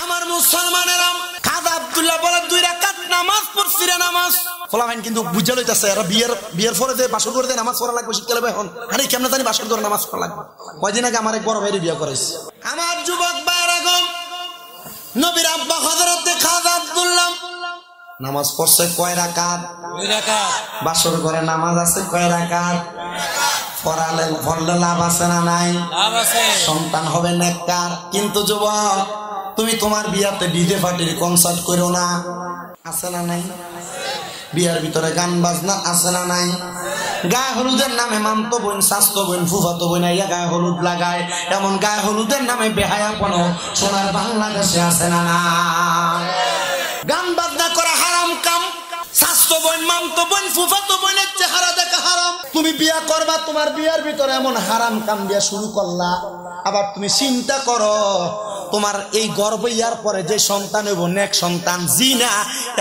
আমার মুসলমানেরা, খাজা আব্দুল্লাহ বলে 2 রাকাত নামাজ পড়ছি রে নামাজ। ফলাফাইন কিন্তু বুঝা লইতাছে এরা বিয়ের পরে যে বাসর করে নামাজ পড়া লাগবে শিখতে লাগবে। এখন আরে কেমনে জানি বাসর করে নামাজ পড়া লাগবে। কয়দিন আগে আমার এক বড় ভাইয়ের বিয়ে করাইছে। আমার যুবক ভাইরা গো, নবীর আব্বা হযরতে খাজা আব্দুল্লাহ নামাজ পড়ছে কয় রাকাত? 2 রাকাত। বাসর করে নামাজ আছে কয় রাকাত? পড়লে লাভ আছে না নাই? লাভ আছে, সন্তান হবে নেককার। কিন্তু যুবক, তুমি তোমার বিয়াতে ডিজে পার্টির কনসার্ট করো না, আছে না নাই? বিয়ার ভিতরে গান বাজনা আছে না নাই? গায়ে হলুদের নামে মামতো বোন, স্বাস্থ্য বোন, ফুফাতো বোন আইয়া গায়ে হলুদ লাগায়। এমন গায়ে হলুদের নামে বেহায়াপনা সোনার বাংলাদেশে আছে না না? গান বাজনা করা হারাম কাম। স্বাস্থ্য বোন, মামতো বোন, ফুফাতো বোনের চেহারা দেখা হারাম। তুমি বিয়া করবা, তোমার বিয়ার ভিতরে এমন হারাম কাম দিয়া শুরু করলা। আবার তুমি চিন্তা করো, তোমার এই গর্ভ ইয়ার পরে যে সন্তান হইব নেক সন্তান, জিনা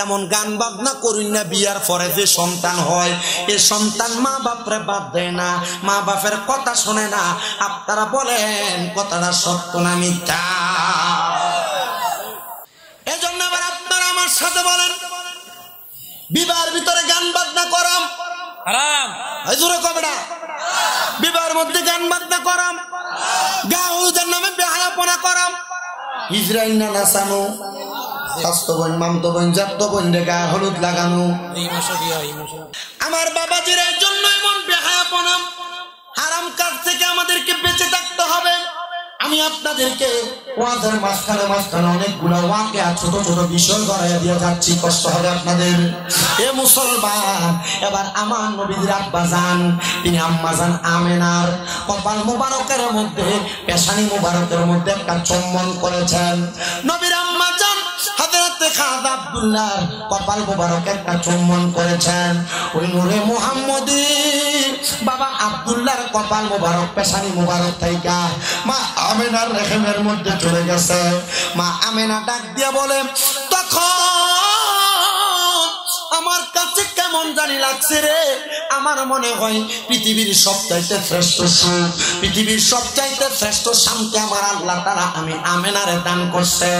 এমন গান বাজনা করুন না, বিয়ার পরে যে সন্তান হয় এই সন্তান মা বাপরে বাদ দেয় না, মা বাপের কথা শোনে না। আপনারা বলেন কথাটা সত্য না মিথ্যা? এজন্য আবার আপনারা আমার সাথে বলেন, বিবাহের ভিতরে গান বাজনা করাম হারাম। জোরে কবে না? বিবাহের মধ্যে গান বাজনা করাম, গা হলুদের নামে বেহায়াপনা করাম, ইসরাইল না নাচানো, স্বাস্থ্য বোন, মামতো বোন, জাতো বোন রে গায়ে হলুদ লাগানো। আমার বাবাজির এর জন্য এমন বেহায়াপনা হারাম কাজ থেকে আমাদেরকে বেঁচে থাকতে হবে। আমি আপনাদেরকে ওয়াজের মাঝখানে অনেকগুলো ওয়াকিয়া ছোট ছোট বিষয় করাইয়া দিয়ে যাচ্ছি, কষ্ট হবে আপনাদের। এ মুসলমান, এবার আমার নবীর আব্বা জান, তিনি আম্মা জান আমেনার কপাল মুবারকের মধ্যে, পেশানি মুবারকের মধ্যে একটা চুম্বন করেছেন। নবীর আম্মা জান হযরতে খাজা আব্দুল্লাহ কপাল মুবারকে একটা চুম্বন করেছেন। ওই নূরে মুহাম্মদী বাবা আব্দুল্লাহর কপাল মুবারক, পেশানি মুবারক থাইকা মা আমেনার রেহেমের মধ্যে চলে গেছে। মা আমেনা ডাক দিয়া বলে, তখন আমার কাছে কেমন জানি লাগছে রে, আমার মনে হয় পৃথিবীর সবচাইতে শ্রেষ্ঠ সুখ, পৃথিবীর সবচাইতে শ্রেষ্ঠ শান্তি আমার আল্লাহ তাআলা আমি আমেনারে দান করছে।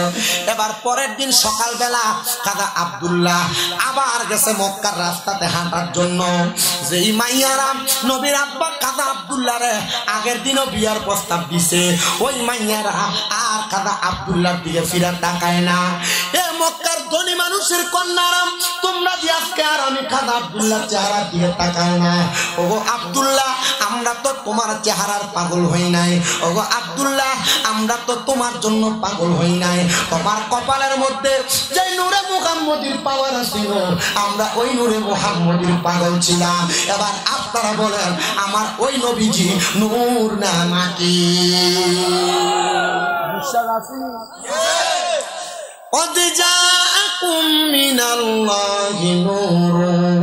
এবার পরের দিন সকালবেলা খাজা আব্দুল্লাহ আবার গেছে মক্কার রাস্তাতে হাঁটার জন্য। যেই মাইয়ারা নবীর আব্বা খাজা আব্দুল্লাহ রে আগের দিনও বিয়ার প্রস্তাব দিছে, ওই মাইয়ারা আর খাজা আব্দুল্লাহর দিকে ফিরে তাকায় না। এ মক্কার ধনী মানুষের কন্যারা, তোমরা যে আজকে আর আমি খাজা আব্দুল্লাহর চেহারার দিকে তাকায় না। ওগো আব্দুল্লাহ, আমরা তো তোমার চেহারার পাগল হই নাই। ওগো আব্দুল্লাহ, আমরা তো তোমার জন্য পাগল হই নাই। তোমার কপালের মধ্যে যে নূরে মুহাম্মদীর পাওয়ার ছিল, আমরা ওই নূরে মুহাম্মদীর পাগল ছিলাম। এবার আপনারা বলেন, আমার ওই নবীজি নূর না মাটি? বিশ্বাস আছে? قد جاءكم من الله نور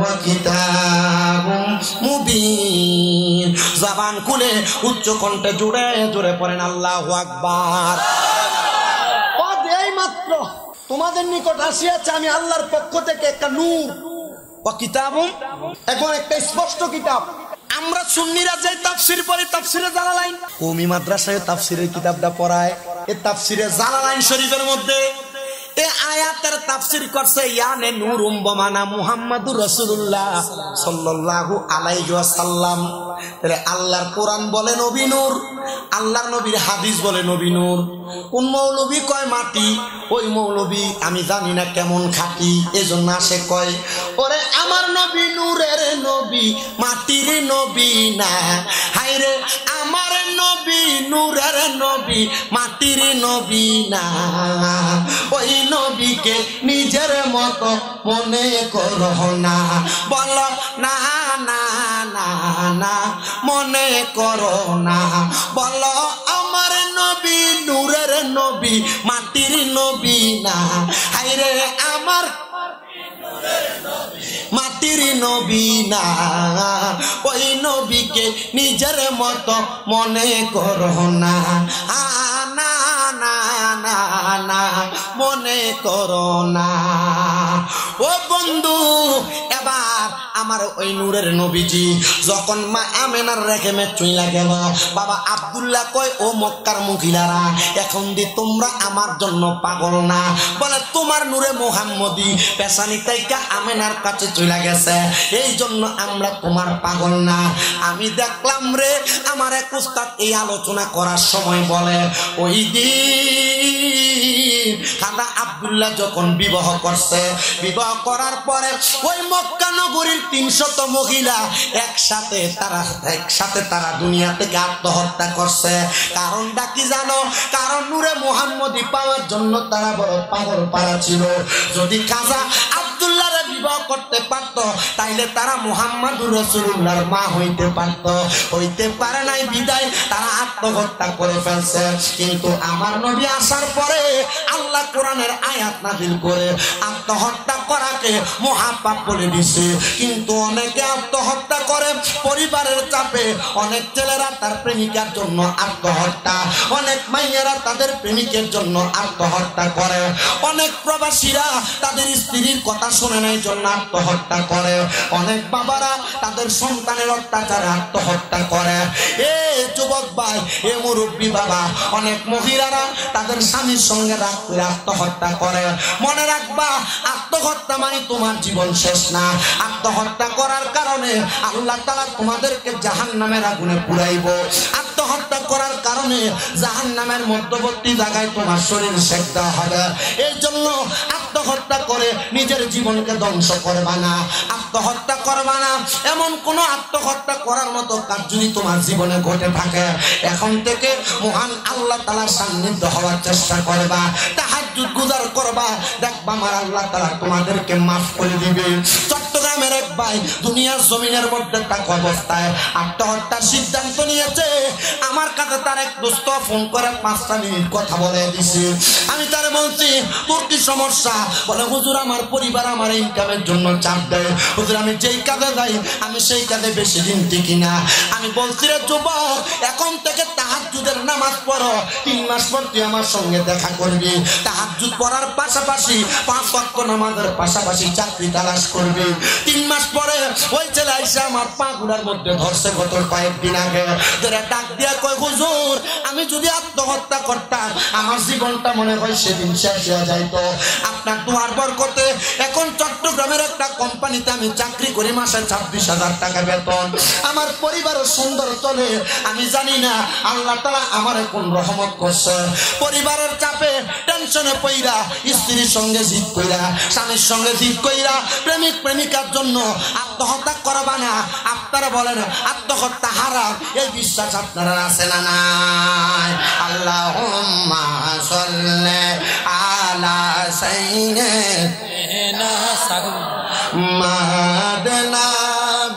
وكتاب مبين। জবান খুলে উচ্চ কণ্ঠে জোরে জোরে পড়েন আল্লাহু আকবার। এই মাত্র তোমাদের নিকট আসিয়াছে আমি আল্লাহর পক্ষ থেকে একটা নূর ওয়া কিতাবুম, এখন একটা স্পষ্ট কিতাব। আমরা সুন্নিরা যে তাফসীর পড়ি, তাফসীরে জালালাইন, কওমি মাদ্রাসায় তাফসীরের কিতাবটা পড়ায়। এই তাফসীরে জালালাইন শরীফের মধ্যে এই আয়াতের তাফসীর করছে ইয়ানে নূরুম বমানা মুহাম্মাদুর রাসূলুল্লাহ সাল্লাল্লাহু আলাইহি ওয়াসাল্লাম। তাহলে আল্লাহর কোরআন বলে নবী নূর, আল্লাহর নবীর হাদিস বলে নবী নূর। কোন মৌলবী কয় মাটি, ওই মৌলবী আমি জানি না কেমন খাঁটি, এজন্য আসে কয় ওরে আমার নবী নূরের নবী, মাটির নবী না। হায়রে আমার নবী নূরের নবী, মাটির নবী না। ওই নবীকে নিজের মতো মনে করো না, বলো না না না না, মনে করো না, বলো আমার নবী নূরের নবী, মাটির নবী না। হায়রে আমার মাটির নবী না, ওই নবীকে নিজের মতো মনে করো না। না না না না, মনে করো না। ও বন্ধু, এবার আমার ওই নূরের নবীজি যখন মা আমেনার রেখে মে চুইলা গেল, বাবা আব্দুল্লাহ কয় ও মক্কার মহিলারা, এখন দি তোমরা আমার জন্য পাগল না? বলে তোমার নূরে মুহাম্মদী পেশানি তাইকা আমেনার কাছে চলে গেছে, এই জন্য আমরা তোমার পাগল না। আমি দেখলাম রে আমার এক উস্তাদ এই আলোচনা করার সময় বলে, ওই দিন খাজা আব্দুল্লাহ যখন বিবাহ করছে, বিবাহ করার পরে ওই মক্কা নগরীর ৩০০ মহিলা একসাথে তারা দুনিয়া থেকে আত্মহত্যা করছে। কারণটা কি জানো? কারণ নূরে মুহাম্মদী পাওয়ার জন্য তারা বড় পাগল পারা ছিল। যদি খাজা আব্দুল্লাহরে বিবাহ করতে পারত তাইলে তারা মুহাম্মাদুর রাসূলুল্লাহর মা হইতে পারত, হইতে পারে নাই বিদায় তারা আত্মহত্যা করে ফেলছে। কিন্তু আমার নবী আসার পরে আল্লাহ কোরআনের আয়াত নাযিল করে আত্মহত্যা করাকে মহাপাপ বলে দিছে। কিন্তু অনেকে আত্মহত্যা করে পরিবারের চাপে, অনেক ছেলেরা তার প্রেমিকার জন্য আত্মহত্যা, অনেক মাইয়েরা তাদের প্রেমিকের জন্য আত্মহত্যা করে, অনেক প্রবাসীরা তাদের স্ত্রীর কথা শুনে নাই জন্য আত্মহত্যা করে, অনেক বাবারা তাদের সন্তানের অত্যাচারে আত্মহত্যা করে। এ যুবক ভাই, এ মুরব্বী বাবা, অনেক মহিলারা তাদের স্বামীর সঙ্গে রাগ করে আত্মহত্যা করে। মনে রাখবা, আত্মহত্যা মানে তোমার জীবন শেষ না। আত্মহত্যা করার কারণে আল্লাহ তাআলা তোমাদেরকে জাহান্নামের আগুনে পুরাইব। আত্মহত্যা করার কারণে জাহান্নামের মধ্যবর্তী জায়গায় তোমার শরীর সেক দেওয়া হবে। এই জন্য আত্মহত্যা করে নিজের জীবনকে ধ্বংস করবা না, আত্মহত্যা করবা না। এমন কোন আত্মহত্যা করার মতো কাজ যদি তোমার জীবনে ঘটে থাকে, এখন থেকে মহান আল্লাহ তাআলার সান্নিধ্য হওয়ার চেষ্টা করবা, তাহাজ্জুদ গুজার করবা, দেখবা আমার আল্লাহ তাআলা তোমাদেরকে মাফ করে দিবে। চট্টগ্রামের এক ভাই দুনিয়ার জমিনের মধ্যে থাকা অবস্থায় আত্মহত্যার সিদ্ধান্ত নিয়েছে। আমার কাছে তার এক দোস্ত ফোন করে 5টা মিনিট কথা বলে দিছে। আমি তারে বলছি, তোর কি সমস্যা? বলে, হুজুর আমার পরিবার আমার ইনকামের জন্য চাপ দেয়, হুজুর আমি যেই কাজে যাই আমি সেই কাজে বেশি দিন টিকি না। আমি বলছি, রে যুবক, এখন থেকে তাহাজ্জুদের নামাজ পড়ো, 3 মাস পর তুই আমার সঙ্গে দেখা করবি। তাহাজ্জুদ পড়ার পাশাপাশি 5 ওয়াক্ত নামাজের পাশাপাশি চাকরি তালাশ করবি। 3 মাস পরে ওই ছেলে এসে আমার পা গুড়ার মধ্যে ধরছে গত কয়েকদিন আগে, ধরে ডাক দিয়া কয়, হুজুর আমি যদি আত্মহত্যা করতাম আমার জীবনটা মনে হয় সেদিন শেষ হয়ে যাইতো। আপনার দুয়ার বরকতে এখন চট্টগ্রামের একটা কোম্পানিতে আমি চাকরি করি, মাসে 26,000 টাকা বেতন, আমার পরিবারও সুন্দর চলে। আমি জানি না আল্লাহ তাআলা আমার কোন রহমত করছে। পরিবারের চাপে টেনশনে পইরা, স্ত্রীর সঙ্গে জিদ কইরা, স্বামীর সঙ্গে জিদ কইরা প্রেমিক প্রেমিকার জন্য আত্মহত্যা করবা না। আপনারা বলেন আত্মহত্যা হারাম, এই বিশ্বাস আপনারা আছে না নাই? আল্লাহুম্মা সাল্লি আলা সাইয়্যিদিনা মাদনা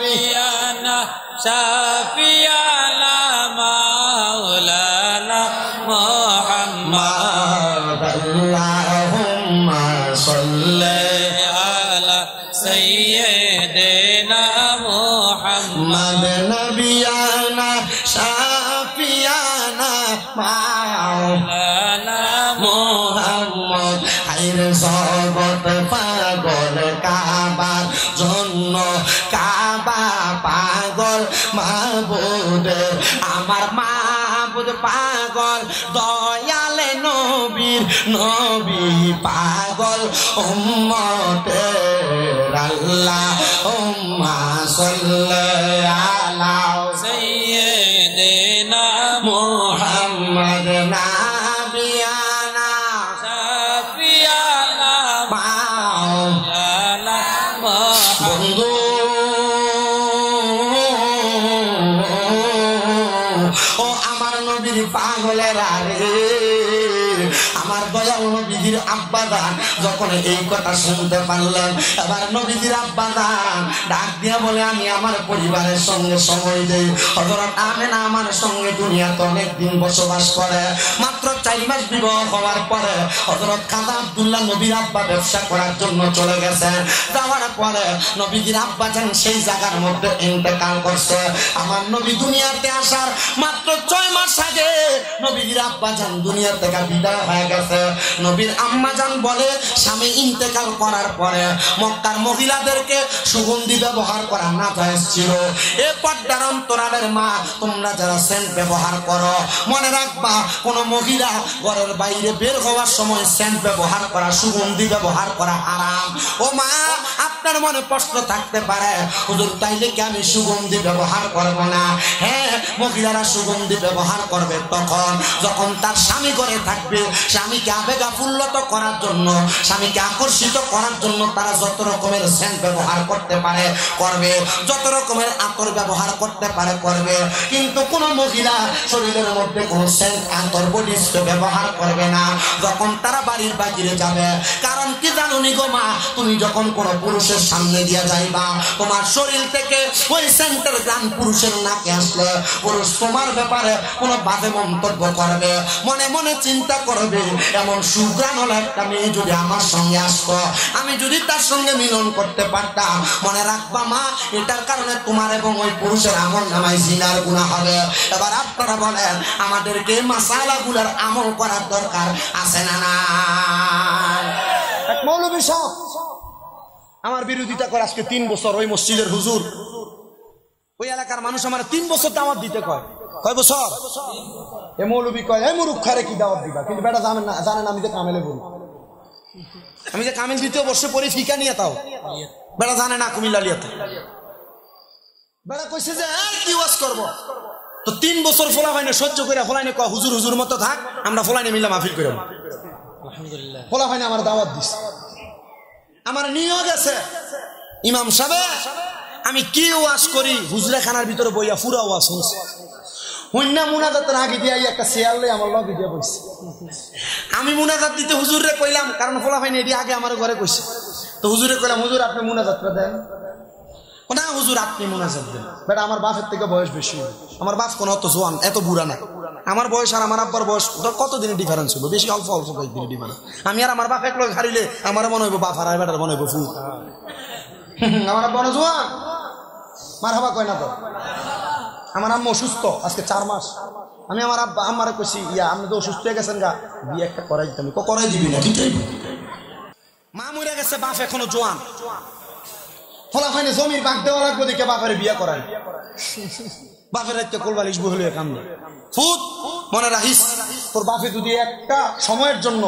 বিয়ানা শাফিয়ানা মাওলানা মুহাম্মদ। আল্লাহুম্মা সাল্লি আলা সাইয়্যিদিনা মুহাম্মদ নবিয়ানা শাফিয়ানা মাওলানা মুহাম্মদ। হায়রে জগৎ পাগল কাবার জন্য, কাবা পাগল মাহবুব, আমার মাহবুব পাগল দয়ালে নবীর নবী পাগল উম্মতের। আল্লাহুম্মা সাল্লি আলা সাইয়্যিদিনা মুহাম্মদ নাবিয়ানা শাফিয়ানা মাওলানা। বন্ধু ও আমার নবীর পাগলেরা রে, আমার দয়াল নবীজির আব্বাজান যখন এই কথা শুনতে পারলেন, এবার নবীজির আব্বাজান ডাক দিয়া বলে, আমি আমার পরিবারের সঙ্গে সময় দেই। হযরত আমেনা আমার সঙ্গে দুনিয়াতে অনেক দিন বসবাস করে। মাত্র 4 মাস বিবাহ হওয়ার পরে হযরত খাজা আব্দুল্লাহ নবীর আব্বা ব্যবসা করার জন্য চলে গেছেন। যাওয়ার পরে নবীজির আব্বাজান সেই জায়গার মধ্যে ইন্তেকাল করছে। আমার নবী দুনিয়াতে আসার মাত্র 6 মাস আগে নবীজির আব্বাজান দুনিয়া থেকে বিদায় হয়ে গেছে। নবীর আম্মা জান বলে স্বামী ইন্তেকাল করার পরে মক্কার মহিলাদেরকে সুগন্ধি ব্যবহার করা না জায়েজ ছিল। এ পর্দার অন্তরালের মা, তোমরা যারা সেন্ট ব্যবহার করো মনে রাখবা, কোন মহিলা ঘরের বাইরে বের হওয়ার সময় সেন্ট ব্যবহার করা, সুগন্ধি ব্যবহার করা হারাম। ও মা, আপনার মনে প্রশ্ন থাকতে পারে, হুজুর তাইলে কি আমি সুগন্ধি ব্যবহার করব না? হ্যাঁ, মহিলারা সুগন্ধি ব্যবহার করবে তখন যখন তার স্বামী ঘরে থাকবে। স্বামীকে আবেগ আপ্লুত করার জন্য, স্বামীকে আকর্ষিত করার জন্য তারা যত রকমের সেন্ট ব্যবহার করতে পারে করবে, যত রকমের আতর ব্যবহার করতে পারে করবে। কিন্তু কোন মহিলা শরীরের মধ্যে কোন সেন্ট, আতর, বডি স্প্রে ব্যবহার করবে না যখন তারা বাড়ির বাইরে যাবে। কারণ কি জানো নি গো মা, তুমি যখন কোন পুরুষের সামনে দিয়ে যাইবা, তোমার শরীর থেকে ওই সেন্টের গান পুরুষের নাকে আসলে পুরুষ তোমার ব্যাপারে কোনো বাজে মন্তব্য করবে, মনে মনে চিন্তা করবে এমন সুগ্রাণ হলো একটা মেয়ে যদি আমার সঙ্গে আসতো, আমি যদি তার সঙ্গে মিলন করতে পারতাম। মনে রাখবা মা, এটার কারণে তোমার এবং ওই পুরুষের আমল নামায় জিনার গুনাহ হবে। এবার আপনারা বলেন, আমাদেরকে মাসালাগুলোর আমল করার দরকার আছে না না? এক মৌলভী সাহেব আমার বিরোধিতা করে আজকে 3 বছর, ওই মসজিদের হুজুর, ওই এলাকার মানুষ আমার 3 বছর দাওয়াত দিতে কয়। কয় বছর? এ মৌলভী কয়, এই মুরুক্ষারে কি দাওয়াত দিবা? কিন্তু বেটা জানেন না আমি যে কামেলে বলি, আমি যে কামেল 2য় বর্ষে পড়ি ফিকা নিয়ে, তাও বেটা জানে না কুমিল্লা লিয়াতে। বেটা কইছে যে কি ওয়াজ করব? তো 3 বছর ফোলা হয় না, সহ্য করে ফোলাইনে কয় হুজুর হুজুর মতো থাক, আমরা ফোলাইনে মিলে মাহফিল করে। আলহামদুলিল্লাহ, ফোলা হয় না আমার দাওয়াত দিছে, আমার নিয়োগ আছে। ইমাম সাহেব আমি কি ওয়াজ করি, হুজুরে খানার ভিতরে বইয়া পুরা ওয়াজ শুনছে। হইনা মুনাজাতের আগে দিয়ে একটা চেয়ার লই আমার লগে দিয়ে বসছে। আমি মুনাজাত দিতে হুজুরে কইলাম, কারণ ফোলা হয় না, এটি আগে আমার ঘরে কইছে। তো হুজুরে কইলাম, হুজুর আপনি মুনাজাতটা দেন। না হুজুর আপনি মুনাজাত দেন। বেটা আমার বাপের থেকে বয়স বেশি, আমার বাপ কোন অত জোয়ান, এত বুড়া না। আমার বয়স আর আমার আব্বার বয়স কতদিনের ডিফারেন্স হলো, বেশি অল্প অল্প কয়েকদিনের ডিফারেন্স। আমি আর আমার বাপ এক লোক হারিলে আমার মনে হইব বাপ, আর বেটার মনে হইব ফু। আমার আব্বা জোয়ান, মার হাবা কয় না তো। আমার আম্মা অসুস্থ আজকে 4 মাস। আমি আমার আব্বা আমারে কইছি, ইয়া আপনি তো অসুস্থ হয়ে গেছেন গা, বিয়ে একটা করাই দিতাম। করাই দিবি না? মা মরে গেছে, বাপ এখনো জোয়ান। ফলা হয় না, জমির বাঘ দেওয়া লাগবে দেখে বাপের বিয়ে করায়। বাপের রাইতে কোলবালিশ বহলে কামনে ফুট। মনে রাখিস, তোর বাপে যদি একটা সময়ের জন্য,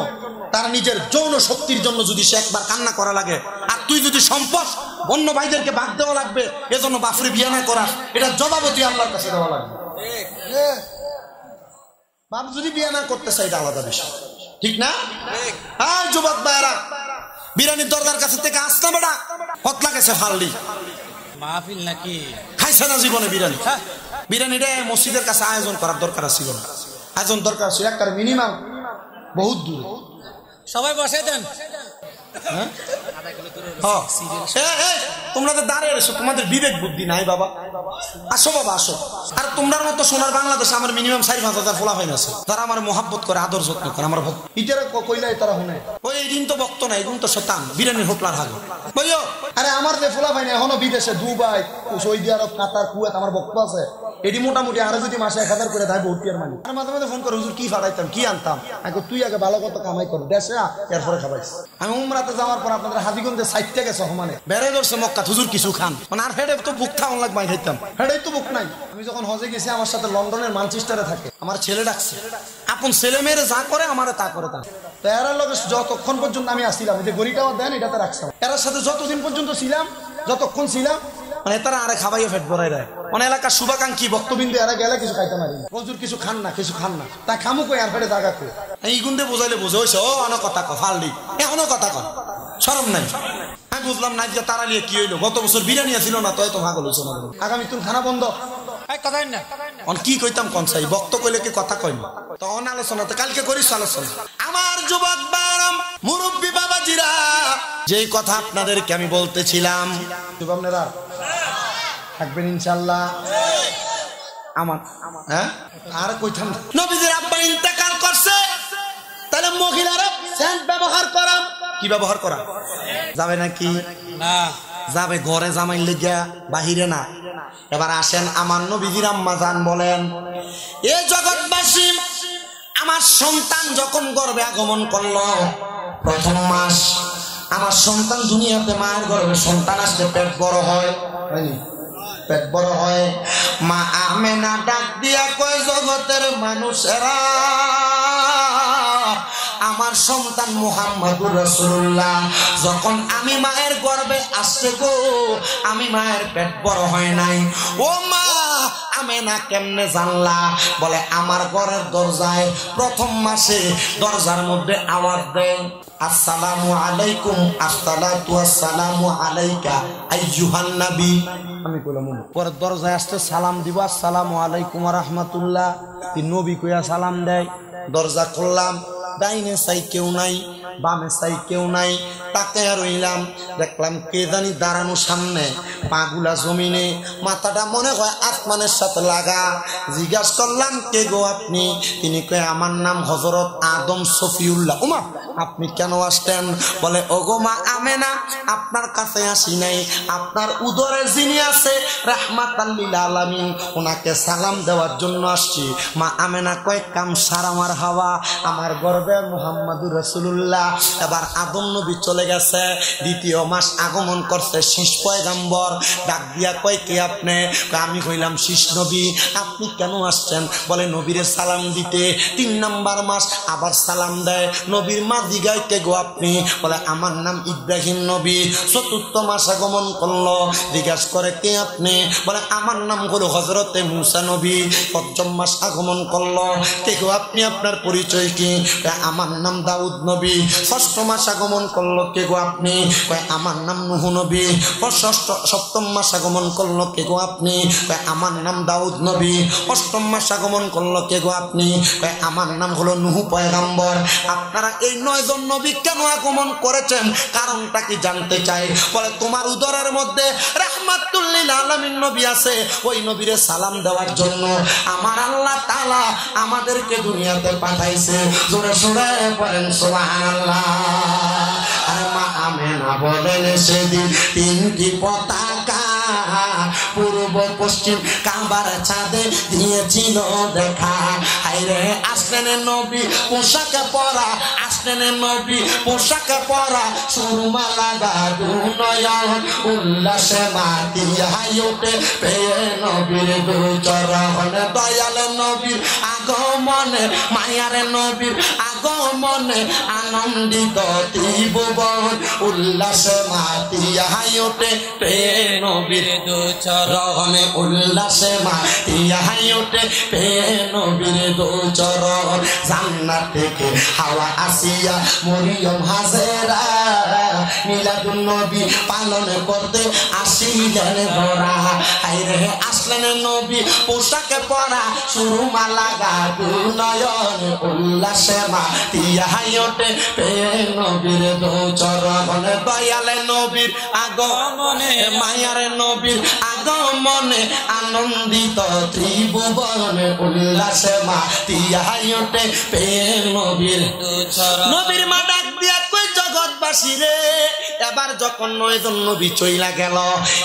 তার নিজের যৌন শক্তির জন্য যদি সে একবার কান্না করা লাগে, আর তুই যদি সম্পদ অন্য ভাইদেরকে ভাগ দেওয়া লাগবে এজন্য বাপরে বিয়ে না করাস, এটা জবাবতি আল্লাহর কাছে দেওয়া লাগবে। বাপ যদি বিয়ে না করতে চাই, এটা আলাদা বিষয়, ঠিক না? হ্যাঁ যুবক ভাইরা, বিরানির দরজার কাছে থেকে আসতে বেড়া কতলা গেছে ফাললি মাহফিল নাকি খাইছে না জীবনে বিরানি? বিরানিটা মসজিদের কাছে আয়োজন করার দরকার ছিল না, আয়োজন দরকার ছিল একটা মিনিমাম বহুত দূরে। সবাই বসে দেন। তোমরা তো দাঁড়িয়ে এসো, তোমাদের বিবেক বুদ্ধি নাই বাবা। আসো বাবা আসো। আর তোমরার মতো সোনার বাংলাদেশে আমার মিনিমাম 4-5 হাজার ফোলাফাইন আছে, তারা আমার মহাব্বত করে, আদর যত্ন করে। আমার ভক্ত ইটারা কইলাই তারা শুনে, ওই এই দিন তো ভক্ত নাই, এগুন তো শতান বিরানির হোপলার হাগো বইও। আরে আমার যে ফোলাফাইন এখনো বিদেশে, দুবাই, সৌদি আরব, কাতার, কুয়েত আমার ভক্ত আছে। এটি মোটামুটি আরো যদি মাসে 1000 করে দেয় বহুত টিয়ার মানি। আর মাঝে মাঝে ফোন করে, হুজুর কি ফাটাইতাম, কি আনতাম। এখন তুই আগে ভালো কত কামাই কর দেশে, এরপরে খাবাইস। আমি উমরাতে যাওয়ার পর আপনাদের হাজিগঞ্জে 60 গেছে সমানে বেড়ে ধরছে মক্কা, হুজুর কিছু খান। মানে আর হেডে তো বুক খাওয়ান লাগবে, খাইতাম হেডেই তো বুক নাই। আমি যখন হজে গেছি, আমার সাথে লন্ডনের ম্যানচেস্টারে থাকে আমার ছেলে ডাকছে, আপন ছেলে মেয়েরে যা করে আমারে তা করে। তা তো এর লগে যতক্ষণ পর্যন্ত আমি আসছিলাম, যে গড়িটাও দেন এটাতে রাখছিলাম, এর সাথে যতদিন পর্যন্ত ছিলাম, যতক্ষণ ছিলাম, মানে তারা আরে খাবাইয়ে ফেট ভরাই দেয়। মানে এলাকার শুভাকাঙ্ক্ষী বক্তবিন্দু এরা গেলে কিছু খাইতে পারি না, হুজুর কিছু খান না, কিছু খান না, তা খামু কই আর ফেটে জায়গা কই। এই গুন্দে বোঝাইলে বুঝে হয়েছে, ও অনেক কথা কয় ফালডি, এখনো কথা কয়, শরম নাই। আমি বুঝলাম না যে তারা নিয়ে কি হইলো, গত বছর বিরিয়ানি ছিল না, তো এত ভাগ হয়েছে। আগামী তুই খানা বন্ধ কি কইতাম কোন সাই বক্ত কইলে কি কথা কই না, তখন আলোচনা তো কালকে করিস আলোচনা। আমার যুবক বারাম মুরব্বী বাবাজিরা, যেই কথা আপনাদেরকে আমি বলতেছিলাম, আপনারা থাকবেন ইনশাআল্লাহ। আমার হ্যাঁ আর কইতাম, নবীজির আব্বা ইন্তেকাল করছে, তাহলে মহিলারা সেন্ট ব্যবহার করা, কি ব্যবহার করা যাবে নাকি? না যাবে, ঘরে জামাই লেগিয়া, বাহিরে না। এবার আসেন, আমার নবীজির আম্মা জান বলেন, এ জগৎবাসী আমার সন্তান যখন গর্ভে আগমন করলো, প্রথম মাস আমার সন্তান দুনিয়াতে, মায়ের গর্ভে সন্তান আসলে পেট বড় হয়, পেট বড় হয়। মা আমেনা ডাক দিয়া কয়, জগতের মানুষেরা, আমার সন্তান মুহাম্মদুর রাসূলুল্লাহ যখন আমি মায়ের গর্ভে আসছে গো, আমি মায়ের পেট বড় হয় নাই। ও মা আমেনা কেমনে জানলা? বলে আমার ঘরের দরজায় প্রথম মাসে দরজার মধ্যে আওয়াজ দেয়, আসসালামু আলাইকুম, আসসালাতু ওয়াসসালামু আলাইকা আইয়ুহান নবী। আমি কইলাম পরে দরজায় আসতে সালাম দিব, আসসালামু আলাইকুম ওয়া রাহমাতুল্লাহ। নবী কইয়া সালাম দেয়। দরজা খুললাম, ডাইনে সাই কেউ নাই, বামে সাই কেউ নাই। তাকে রইলাম, দেখলাম কে জানি দাঁড়ানো সামনে, পাগুলা জমিনে, মাথাটা মনে হয় আসমানের সাথে লাগা। জিজ্ঞাসা করলাম, কে গো আপনি? তিনি কয়, আমার নাম হযরত আদম সফিউল্লাহ। ওমা, আপনি কেন আসতেন? বলে, ওগো মা আমেনা, আপনার কাছে আসি নাই, আপনার উদরে যিনি আছে রাহমাতাল লিল আলামিন, ওনাকে সালাম দেওয়ার জন্য আসছি। মা আমেনা কয়, কাম সারা আমার হাওয়া, আমার গর্বে মুহাম্মদুর রাসূলুল্লাহ। এবার আদম নবী চলে গেছে, দ্বিতীয় মাস আগমন করছে শীষ পয়গম্বর। ডাক দিয়া কয়, কে আপনি? আমি কইলাম, শীষ নবী। আপনি কেন আসছেন? বলে, নবীরে সালাম দিতে। 3 নাম্বার মাস আবার সালাম দেয়। নবীর মা জিগায়, কে গো আপনি? বলে, আমার নাম ইব্রাহিম নবী। 4র্থ মাস আগমন করলো, জিজ্ঞাসা করে, কে আপনি? বলে, আমার নাম হলো হযরতে মুসা নবী। 5ম মাস আগমন করলো, কে গো আপনি? আপনার পরিচয় কি? আমার নাম দাউদ নবী। 6ষ্ঠ মাস আগমন করলো, কে গো আপনি? আমার নাম নূহ নবী। 7ম মাস আগমন করলো, কে গো আপনি? আমার নাম দাউদ নবী। 8ম মাস আগমন করলো, কে গো আপনি? আমার নাম হলো নূহ পয়গম্বর। আপনারা এই 9 জন নবী কেন আগমন করেছেন? কারণটা কি জানতে চাই। বলে, তোমার উদরের মধ্যে রাহমাতুল লিল আলামিন নবী আছে, ওই নবীরে সালাম দেওয়ার জন্য আমার আল্লাহ তাআলা আমাদেরকে দুনিয়াতে পাঠাইছে। জোরে জোরে বলেন সুবহানাল্লাহ। আর মা আমেনা বলেন, সেদিন 3টি পতাকা পূর্ব পশ্চিম কাবার ছাদে দিয়েছিল দেখা। হায়রে আসলেন নবী পোশাকে পরা, আসলেন নবী পোশাকে পরা, সুরমা লাগা দুনয়ন, উল্লাসে মাতিয়া ওঠে পেয়ে নবীর দুচরণ। দয়াল নবীর আগমনে, মায়ার নবীর আগমনে আনন্দিত ত্রিভুবন, উল্লাসে মাতিয়া ওঠে পেয়ে নবীর দুচরণে, উল্লাসে মাতিয়া ওঠে পেয়ে নবীর দুচরণ। জান্নাত থেকে হাওয়া আসিয়া মরিয়ম হাজেরা মিলাদুন নবী পালন করতে আসিলেন গোরা। হায়রে আসলেন নবী পোশাকে পরা, সুরমা লাগা দুনয়ন, উল্লাসে মাতিয়া ওঠে পেয়ে নবীর দুচরণে। দয়াল নবীর আগমনে, মায়ার নবীর আগমনে আনন্দিত ত্রিভুবনে, উল্লাসে মাতিয়া ওঠে পেয়ে নবীর দুচরণ। নবীর মা ডাক দিয়া কই, জগৎবাসী রে, এবার যখন 9 জন নবী চইলা গেল,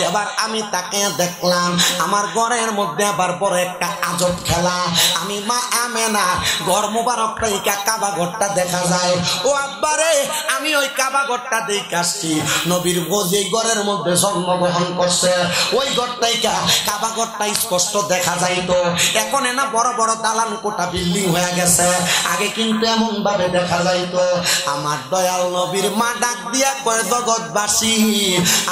এবার আমি তাকে দেখলাম আমার ঘরের মধ্যে আবার বড় একটা আজব খেলা। আমি মা আমেনা ঘর মোবারক থেকে কাবা ঘরটা দেখা যায়। ও আব্বারে, আমি ওই কাবা ঘরটা দেখে আসছি। নবীর যে ঘরের মধ্যে জন্মগ্রহণ করছে, ওই ঘরটাইকা কাবা ঘরটা স্পষ্ট দেখা যাইতো। এখন না বড় বড় দালান কোঠা বিল্ডিং হয়ে গেছে, আগে কিন্তু এমন ভাবে দেখা যাইতো। আমার দয়াল নবীর মা ডাক দিয়া কয়, জগৎবাসী,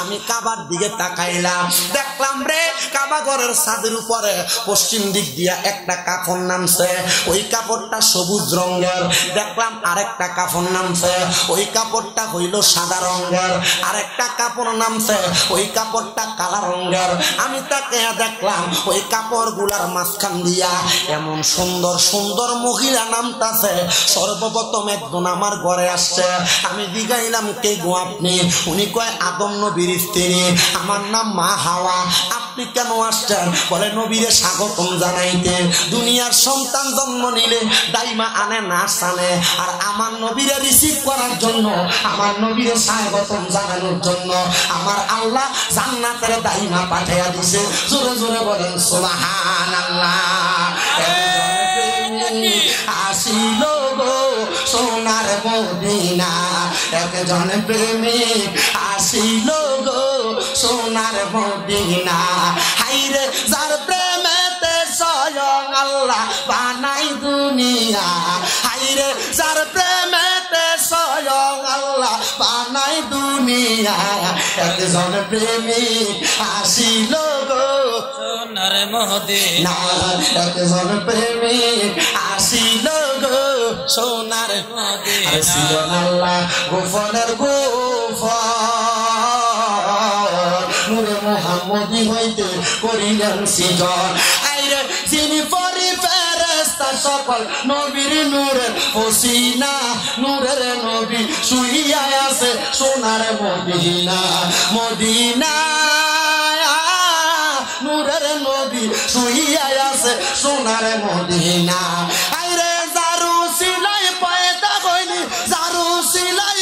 আমি কাবার দিকে তাকাইলাম, দেখলাম রে কাবা ঘরের ছাদের উপরে পশ্চিম দিক দিয়া একটা কাফন নামছে, ওই কাপড়টা সবুজ রঙের। দেখলাম আরেকটা কাফন নামছে, ওই কাপড়টা হইল সাদা রঙের। আরেকটা কাপড় নামছে, ওই কাপড়টা কালা রঙের। আমি তাকে দেখলাম ওই কাপড় গুলার মাঝখান দিয়া এমন সুন্দর সুন্দর মহিলা নামতাছে। সর্বপ্রথম একজন আমার ঘরে আসছে, আমি জিগাইলাম, কে গো আপনি? উনি কয়, আদম নবীর স্ত্রী, আমার নাম মা হাওয়া। আপনি কেন আসছেন? বলে, নবীরে স্বাগতম জানাইতে। দুনিয়ার সন্তান জন্ম নিলে দাইমা আনে নার্স আনে, আর আমার নবীরে রিসিভ করার জন্য, আমার নবীরে স্বাগতম জানানোর জন্য আমার আল্লাহ জান্নাতের দাইমা পাঠিয়ে দিছে। জোরে জোরে বলেন সুবহানাল্লাহ। আসিল গো সোনার মদিনা একজন প্রেমিক আসিল গো সোনার মদিনা হাইরে যার প্রেমেতে স্বয়ং আল্লাহ বানাই দুনিয়া হাইরে যার প্রেমেতে স্বয়ং আল্লাহ বানাই দুনিয়া একজন প্রেমিক আসিল গো সোনার মদিনা একজন প্রেমিক আসিল গো সোনার মদিনা ছিল আল্লাহ গোফনের গোফর নূরে মুহাম্মদি হইতে করিলেন সৃজন আইরে যিনি পরি ফেরেশতা সকল নবীর নূরের পসিনা নূরের নবী শুইয়া আছে সোনার মদিনা মদিনা নূরের নবী শুইয়া আছে সোনার মদিনা আইরে জারু সিলাই পয়দা হইলি জারু সিলাই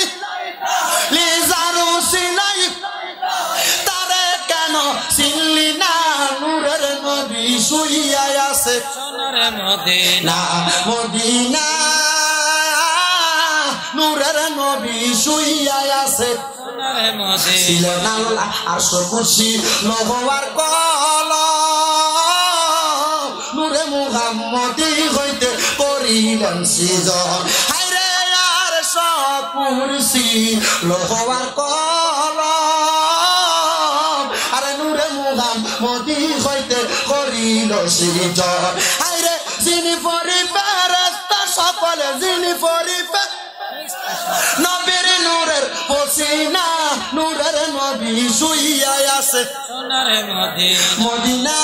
জারু সিলাই তারে কেন চিনলি না নূরের নবী শুইয়া আছে সোনার মদিনা মদিনা নূরের নবী শুইয়া আছে সোনার মদিনা ছিলেন আল্লাহ আরশ কুরসি লৌহর কলম নূরে মুহাম্মদি হইতে করিলেন সৃজন হায়রে আরশ কুরসি লৌহর কলম আরে নূরে মুহাম্মদি হইতে করিল সৃজন হায়রে যিনি পরি ফেরেশতা সকলে যিনি পরি নবীর নূরের পসিনা নূরের নবী শুইয়া আছে সোনার মদিনা মদিনা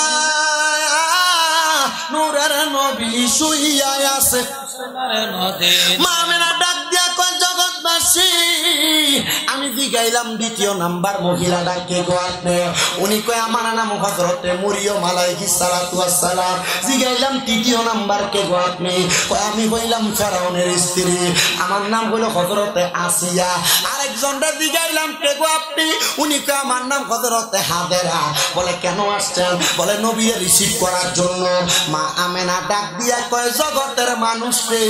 নূরের নবী শুইয়া আছে সোনার মদিনা মা আমেনা ডাক দিয়া কয় জগৎবাসী আমি জিগাইলাম দ্বিতীয় নাম্বার মহিলা ডাকে গো আপনি উনি কয় আমার নাম হযরতে মরিয়ম আলাইহিস সালাতু ওয়াস সালাম জিগাইলাম তৃতীয় নাম্বার কে গো আপনি কয় আমি হইলাম ফেরাউনের স্ত্রী আমার নাম হলো হযরতে আসিয়া আরেকজনটা জিগাইলাম কে গো আপনি উনি কয় আমার নাম হযরতে হাজেরা বলে কেন আসছেন বলে নবীকে রিসিভ করার জন্য মা আমেনা ডাক দিয়া কয় জগতের মানুষ রে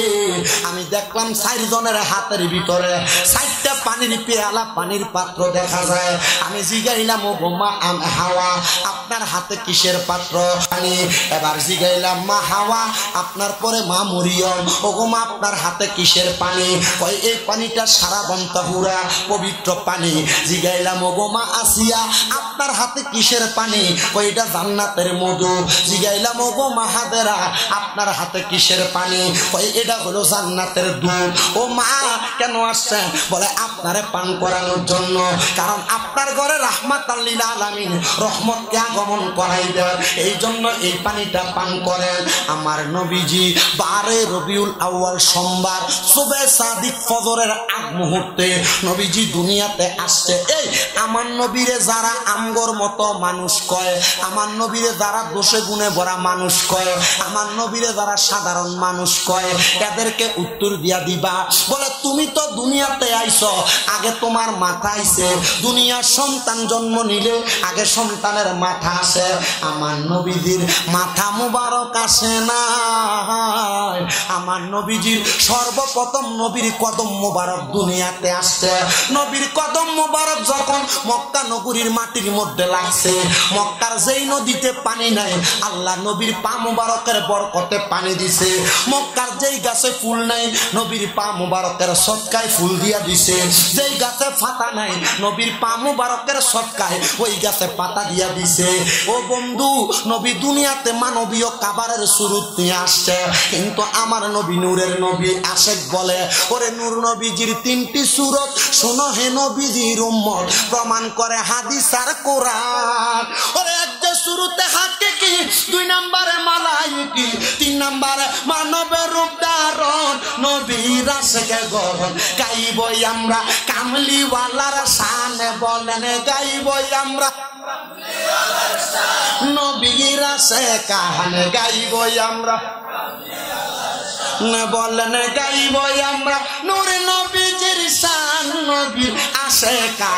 আমি দেখলাম 4 জনের হাতের ভিতরে 4টা পানির পেয়ালা পানির পাত্র দেখা যায় আমি জিগাইলাম ও মা হাওয়া আপনার হাতে কিসের পাত্র পানি এবার জিগাইলাম মা হাওয়া আপনার পরে মা মরিয়ম ও মা আপনার হাতে কিসের পানি কয় এই পানিটা সারা বন্তাহুরা পবিত্র পানি জিগাইলাম ও মা আসিয়া আপনার হাতে কিসের পানি কয় এটা জান্নাতের মধু জিগাইলাম ও মা হাজেরা আপনার হাতে কিসের পানি কয় এটা হলো জান্নাতের দুধ ও মা কেন আসছেন বলে আপনারে পান করানোর জন্য কারণ আপনার ঘরে রাহমাতাল লিল আলামিন রহমতকে আগমন করাইবেন এই জন্য এই পানিটা পান করেন আমার নবীজি 12 রবিউল আউয়াল সোমবার সুবে সাদিক ফজরের আগ মুহূর্তে নবীজি দুনিয়াতে আসছে এই আমার নবীরে যারা আমগর মতো মানুষ কয় আমার নবীরে যারা দোষে গুণে ভরা মানুষ কয় আমার নবীরে যারা সাধারণ মানুষ কয় এদেরকে উত্তর দিয়া দিবা বলে তুমি তো দুনিয়াতে আইছো আগে তোমার মাথা আইছে দুনিয়ার সন্তান জন্ম নিলে আগে সন্তানের মাথা আসে আমার নবীজির মাথা মুবারক আসে না আমার নবীজির সর্বপ্রথম নবীর কদম মুবারক দুনিয়াতে আসছে নবীর কদম মুবারক যখন মক্কা নগরীর মাটির মধ্যে লাগছে মক্কার যেই নদীতে পানি নাই আল্লাহ নবীর পা মুবারকের বরকতে পানি দিছে মক্কার যেই গাছে ফুল নাই নবীর পা মুবারকের সদকায় ফুল দিয়া দিছে যেই গাছে পাতা নাই নবীর পা মুবারকের সদকায় ওই গাছে পাতা দিয়া দিছে ও বন্ধু নবী দুনিয়াতে মানবীয় খাবারের সুরত নিয়ে আসছে কিন্তু আমার নবী নূরের নবী আশেক বলে ওরে নূর নবীজির 3টি সুরত শোনো হে নবীজির উম্মত প্রমাণ করে হাদিস আর কোরআন ওরে এক যে সুরতে হাকিকি 2 নম্বরে মালাইকি 3 নম্বরে মানবের রূপ ধারণ নবীর আশেকে গরম গাইবই আমরা কামলিওয়ালার শানে বলেন গাইবই আমরা নবীর আশেকা গাইবই আমরা বলেন গাইবই আমরা নূর নবীজির শান নবীর আশেকা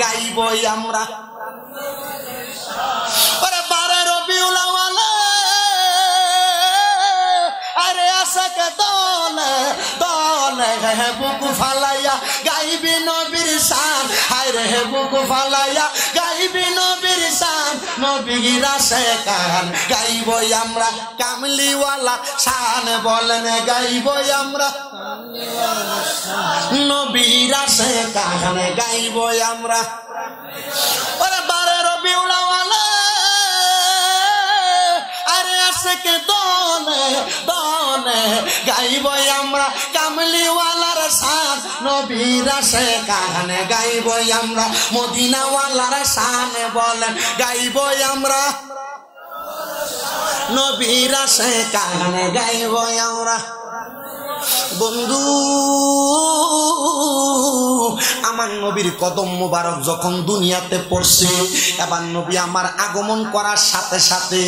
গাইবই আমরা ওরে 12 রবিউল আউয়াল আরে আশা দলে হে বুক ফালাইয়া গাইবি নবীর শান হায় রে হে বুক ফালাইয়া গাইবি নবীর শান নবীর আশে কান গাইব আমরা কামলিওয়ালা শান বলেন গাইব আমরা নবীর আশে কান গাইব আমরা ওরে বারে রবিউল আউয়াল আরে আশিকে দলে দলে গাইব আমরা কামলিওয়ালার শান নবীর আশে কান গাইব আমরা মদিনাওয়ালার শান বলেন গাইব আমরা নবীর আশে কান গাইব আমরা বন্ধু আমার নবীর কদম মুবারক যখন দুনিয়াতে পড়ছে এবার নবী আমার আগমন করার সাথে সাথে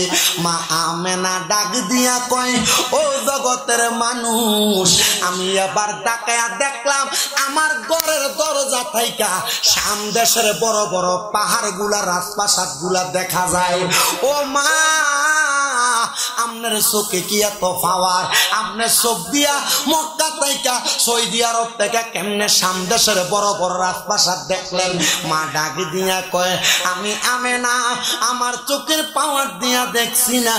মা আমেনা ডাক দিয়া কয় ও জগতের মানুষ আমি এবার তাকায়া দেখলাম আমার ঘরের দরজা থাইকা শাম দেশের বড় বড় পাহাড়গুলা রাজপ্রাসাদগুলা দেখা যায় ও মা আপনার চোখে কি এত পাওয়ার আপনার চোখ দিয়া মক্কা থেকে সৌদি আরব থেকে কেমনে শাম দেশের বড় বড় রাজপ্রাসাদ দেখলেন মা ডাক দিয়া কয় আমি আমেনা আমার চোখের পাওয়ার দিয়া দেখছি না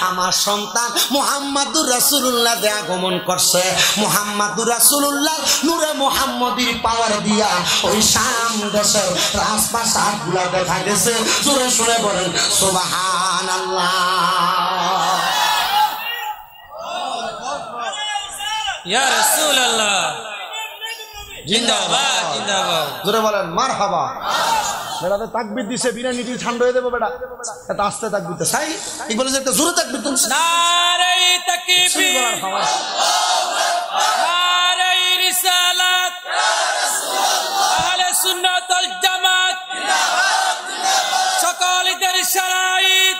আমার সন্তান মুহাম্মাদুর রাসূলুল্লাহ দে আগমন করছে মুহাম্মাদুর রাসূলুল্লাহ নূরে মুহাম্মদীর পাওয়ার দিয়া ওই শাম দেশের রাজপ্রাসাদগুলো দেখা গেছে জোরে শুনে বলেন সুবহানাল্লাহ ইয়া রাসূলুল্লাহ জিন্দাবাদ জিন্দাবাদ জোরে বলেন মারহাবা বেটাতে তাকবীর দিছে বিরিয়ানিটি ঠান্ডা হয়ে দেবো বেটা এটা আস্তে তাকবীর দিতে চাই এই বলে যে একটা জোরে তাকবীর দিন নারে তাকবীর নারে রিসালাত আহলে সুন্নাত ওয়াল জামাত সকল ঈদের শরাঈত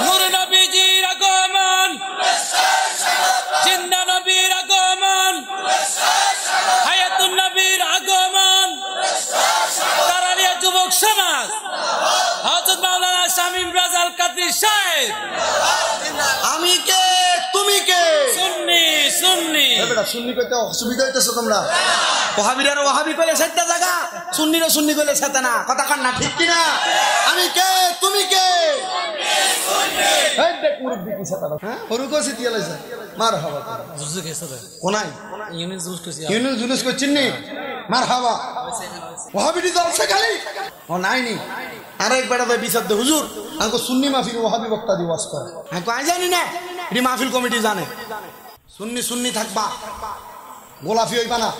নূর নবীজির আগমন জিন্দা নবীর আগমন হায়াতুন নবীর আগমন তারাবিয়া যুবক সমাজ হযরত মাওলানা শামীম রাজাল কাদরী সাহেব আমি কে তুমি কে সুন্নি সুন্নি বেটা সুন্নি কইতে অসুবিধা হইতেছে তোমরা ওহাবিরা ওহাবি কইলে সেটা জায়গা সুন্নিরা সুন্নি কইলে সেটা না কথা কান না ঠিক কি না আমি কে তুমি কে সুন্নি এই দেখ মুরব্বি কি সেটা হ্যাঁ ওরকো সিতিয়া লাইছে মারহাবা জুজু কেসে কোনাই ইউনুস জুস কইছি ইউনুস জুনুস কই চিন্নি মারহাবা ওহাবিটি তো আছে খালি ও নাইনি আরেক বেটা তো বিচার দে হুজুর আমাকে সুন্নি মাহফিল ওহাবি বক্তা দি ওয়াজ করে আমি কই জানি না এটি মাহফিল কমিটি জানে সুন্নি সুন্নি থাকবা গোলাফি হইবা না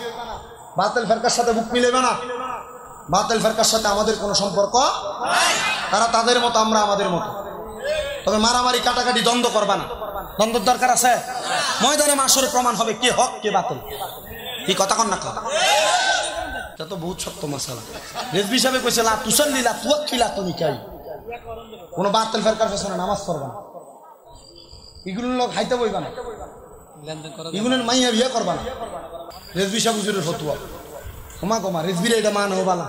বাতিল ফেরকার সাথে বুক মিলাইবা না বাতিল ফেরকার সাথে আমাদের কোনো সম্পর্ক নাই তারা তাদের মতো আমরা আমাদের মতো তবে মারামারি কাটাকাটি দ্বন্দ্ব করবা না দ্বন্দ্বের দরকার আছে ময়দানে মাসরে প্রমাণ হবে কে হক কে বাতিল কি কথা কন না কথা এটা তো বহুত সত্য মাসালা রেজবি সাহেব কইছে লা তুসাল্লিলা তুয়াক্কিলা তুমি কাই কোন বাতিল ফেরকার পেছনে নামাজ পড়বা না এগুলো লোক হাইতে বইবা না এগুলো মাইয়া বিয়ে করবা না রেজবি সাহেব হুজুরের ফতোয়া ক্ষমা ক্ষমা রেজবির এটা মান হবা না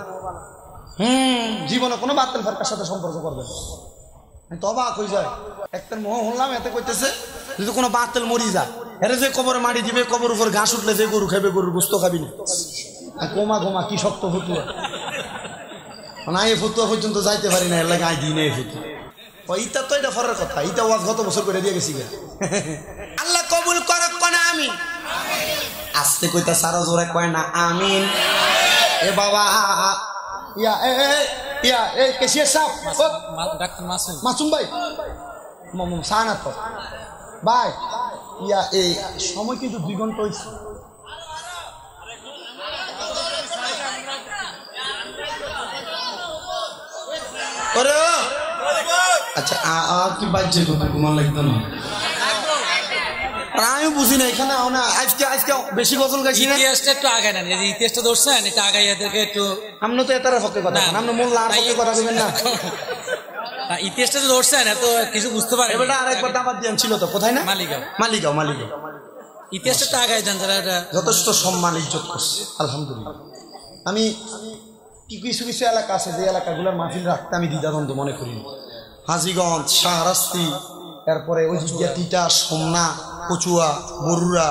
জীবনে কোনো বাতিল ফেরকার সাথে সম্পর্ক করবে না তো অবাক হয়ে যায় একটা মোহ হলাম এতে কইতেছে যদি কোনো বাতিল মরি যায় এরে যে কবরে মাটি দিবে কবর উপর ঘাস উঠলে যে গরু খাবে গরুর গোস্ত খাবি না গোমা গোমা কি শক্ত ফতুয়া না এই ফতুয়া পর্যন্ত যাইতে পারি না এর লাগে আই দিই না এই ফতুয়া ইটা তো এটা ফরের কথা ইটা ওয়াজ গত বছর করে দিয়ে গেছি আল্লাহ কবুল করক কোনা আমিন আস্তে কইতা সারা জোরে কয় না আমিন এ বাবা ইয়া ইয়া এই কেসিয়া সাহেব ডাক্তার মাসুম মাসুম ভাই সানা তো ভাই ইয়া এই সময় কিন্তু 2 ঘন্টা হইছে ওরে আচ্ছা কি বাজে কথা ঘুমান লাগতো না আমি বুঝি না এখানে আজকে বেশি গজল গাইছি না ইতিহাসটা একটু আগে না ইতিহাসটা ধরছেন এটা আগে এদেরকে একটু আপনি তো এটার পক্ষে কথা আপনি মোল্লা আর পক্ষে কথা বলবেন না ইতিহাসটা তো ধরছেন এত কিছু বুঝতে পারেন এবারে আরেকবার দাবাত দিয়েন ছিল তো কোথায় না মালিগাঁও ইতিহাসটা তো আগে জান যারা এটা যথেষ্ট সম্মান ইজ্জত করছে আলহামদুলিল্লাহ আমি কিছু এলাকা আছে যে এলাকাগুলোর মাহফিল রাখতে আমি দ্বিধাদ্বন্দ্ব মনে করি হাজীগঞ্জ শাহরাস্তি এরপরে ওই টিটা সোমনা কচুয়া, বরুড়া,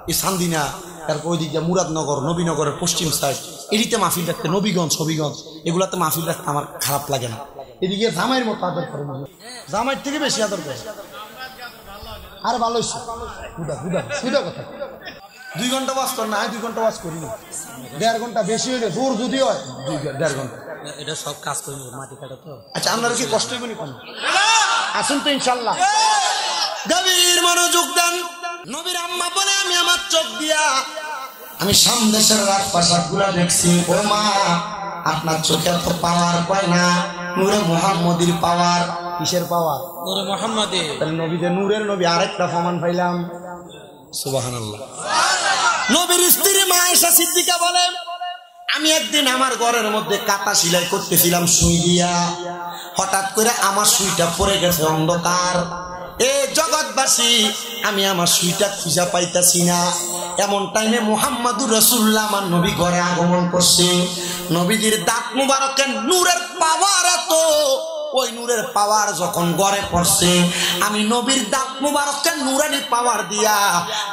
এই সান্দিনা, তারপর ওই দিকে মুরাদনগর, নবীনগরের পশ্চিম সাইড, এদিকে মাহফিল রাখতে, নবীগঞ্জ, হবিগঞ্জ, এগুলাতে মাহফিল রাখতে আমার খারাপ লাগে না। এদিকে জামাইয়ের মতো আদর করে, জামাইয়ের থেকে বেশি আদর করে। আর ভালো হয়েছে, কথা 2 ঘন্টা ওয়াজ কর না, 2 ঘন্টা ওয়াজ করি না, 1.5 ঘন্টা বেশি হইলে দূর যদি হয় 1.5 ঘন্টা। এটা সব কাজ করি মাটি কাটা তো। আচ্ছা, আপনারা কি কষ্ট হইব নি? আসুন তো ইনশাল্লাহ। গভীর মনোযোগ দেন। নবীর আম্মা বলে, আমি আমার চোখ দিয়া আমি সামদেশের রাজপ্রাসাদ গুলা দেখছি। ও মা, আপনার চোখে তো পাওয়ার পায় না, নূরে মুহাম্মদীর পাওয়ার। কিসের পাওয়ার? নূরে মুহাম্মদী। তাহলে নবীদের নূরের নবী, আরেকটা প্রমাণ পাইলাম। সুবহানাল্লাহ। নবীর স্ত্রী মা আয়েশা সিদ্দিকা বলে, আমি একদিন আমার ঘরের মধ্যে কাটা সেলাই করতেছিলাম সুই দিয়া, হঠাৎ করে আমার সুইটা পড়ে গেছে অন্ধকার। এ জগৎবাসী, আমি আমার সুইটা খুঁজা পাইতাছি না। এমন টাইমে মুহাম্মাদুর রাসূলুল্লাহ আমার নবী ঘরে আগমন করছে। নবীজির দাঁত মুবারকের নূরের পাওয়ার এত, ওই নূরের পাওয়ার যখন ঘরে পড়ছে, আমি নবীর দাঁত মুবারকের নূরানি পাওয়ার দিয়া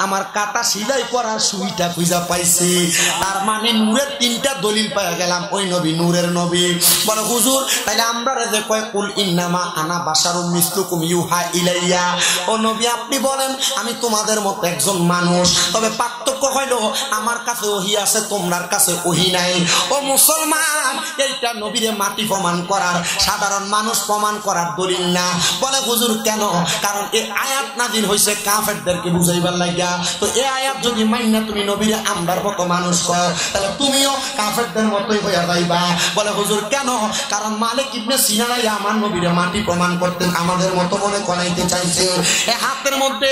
আমার কাটা সিলাই করা সুইটা খুঁজা পাইছি। তার মানে নূরের 3টা দলিল পাওয়া গেলাম, ওই নবী নূরের নবী। বলে হুজুর, তাহলে আমরা যে কয় কুল ইন্নামা আনা বাশারুম মিসলুকুম ইউহা ইলাইয়া, ও নবী আপনি বলেন আমি তোমাদের মতো একজন মানুষ, তবে পার্থক্য হইল আমার কাছে ওহী আছে, তোমার কাছে ওহী নাই। ও মুসলমান, এইটা নবীরে মাটি প্রমাণ করার, সাধারণ মানুষ প্রমাণ করার দলিল না। বলে হুজুর কেন? কারণ এই আয়াত নাযিল হইছে কাফেরদেরকে বুঝাইবার লাগিয়া। তো এই আয়াত যদি মাইনা তুমি নবীরে আমরার মতো মানুষ কর, তাহলে তুমিও কাফেরদের মতোই হইয়া যাইবা। বলে হুজুর কেন? কারণ মালিক ইবনে সিনারাই আমার নবীরে মাটি প্রমাণ করতেন, আমাদের মতো মনে করাইতে চাইছে। এই হাতের মধ্যে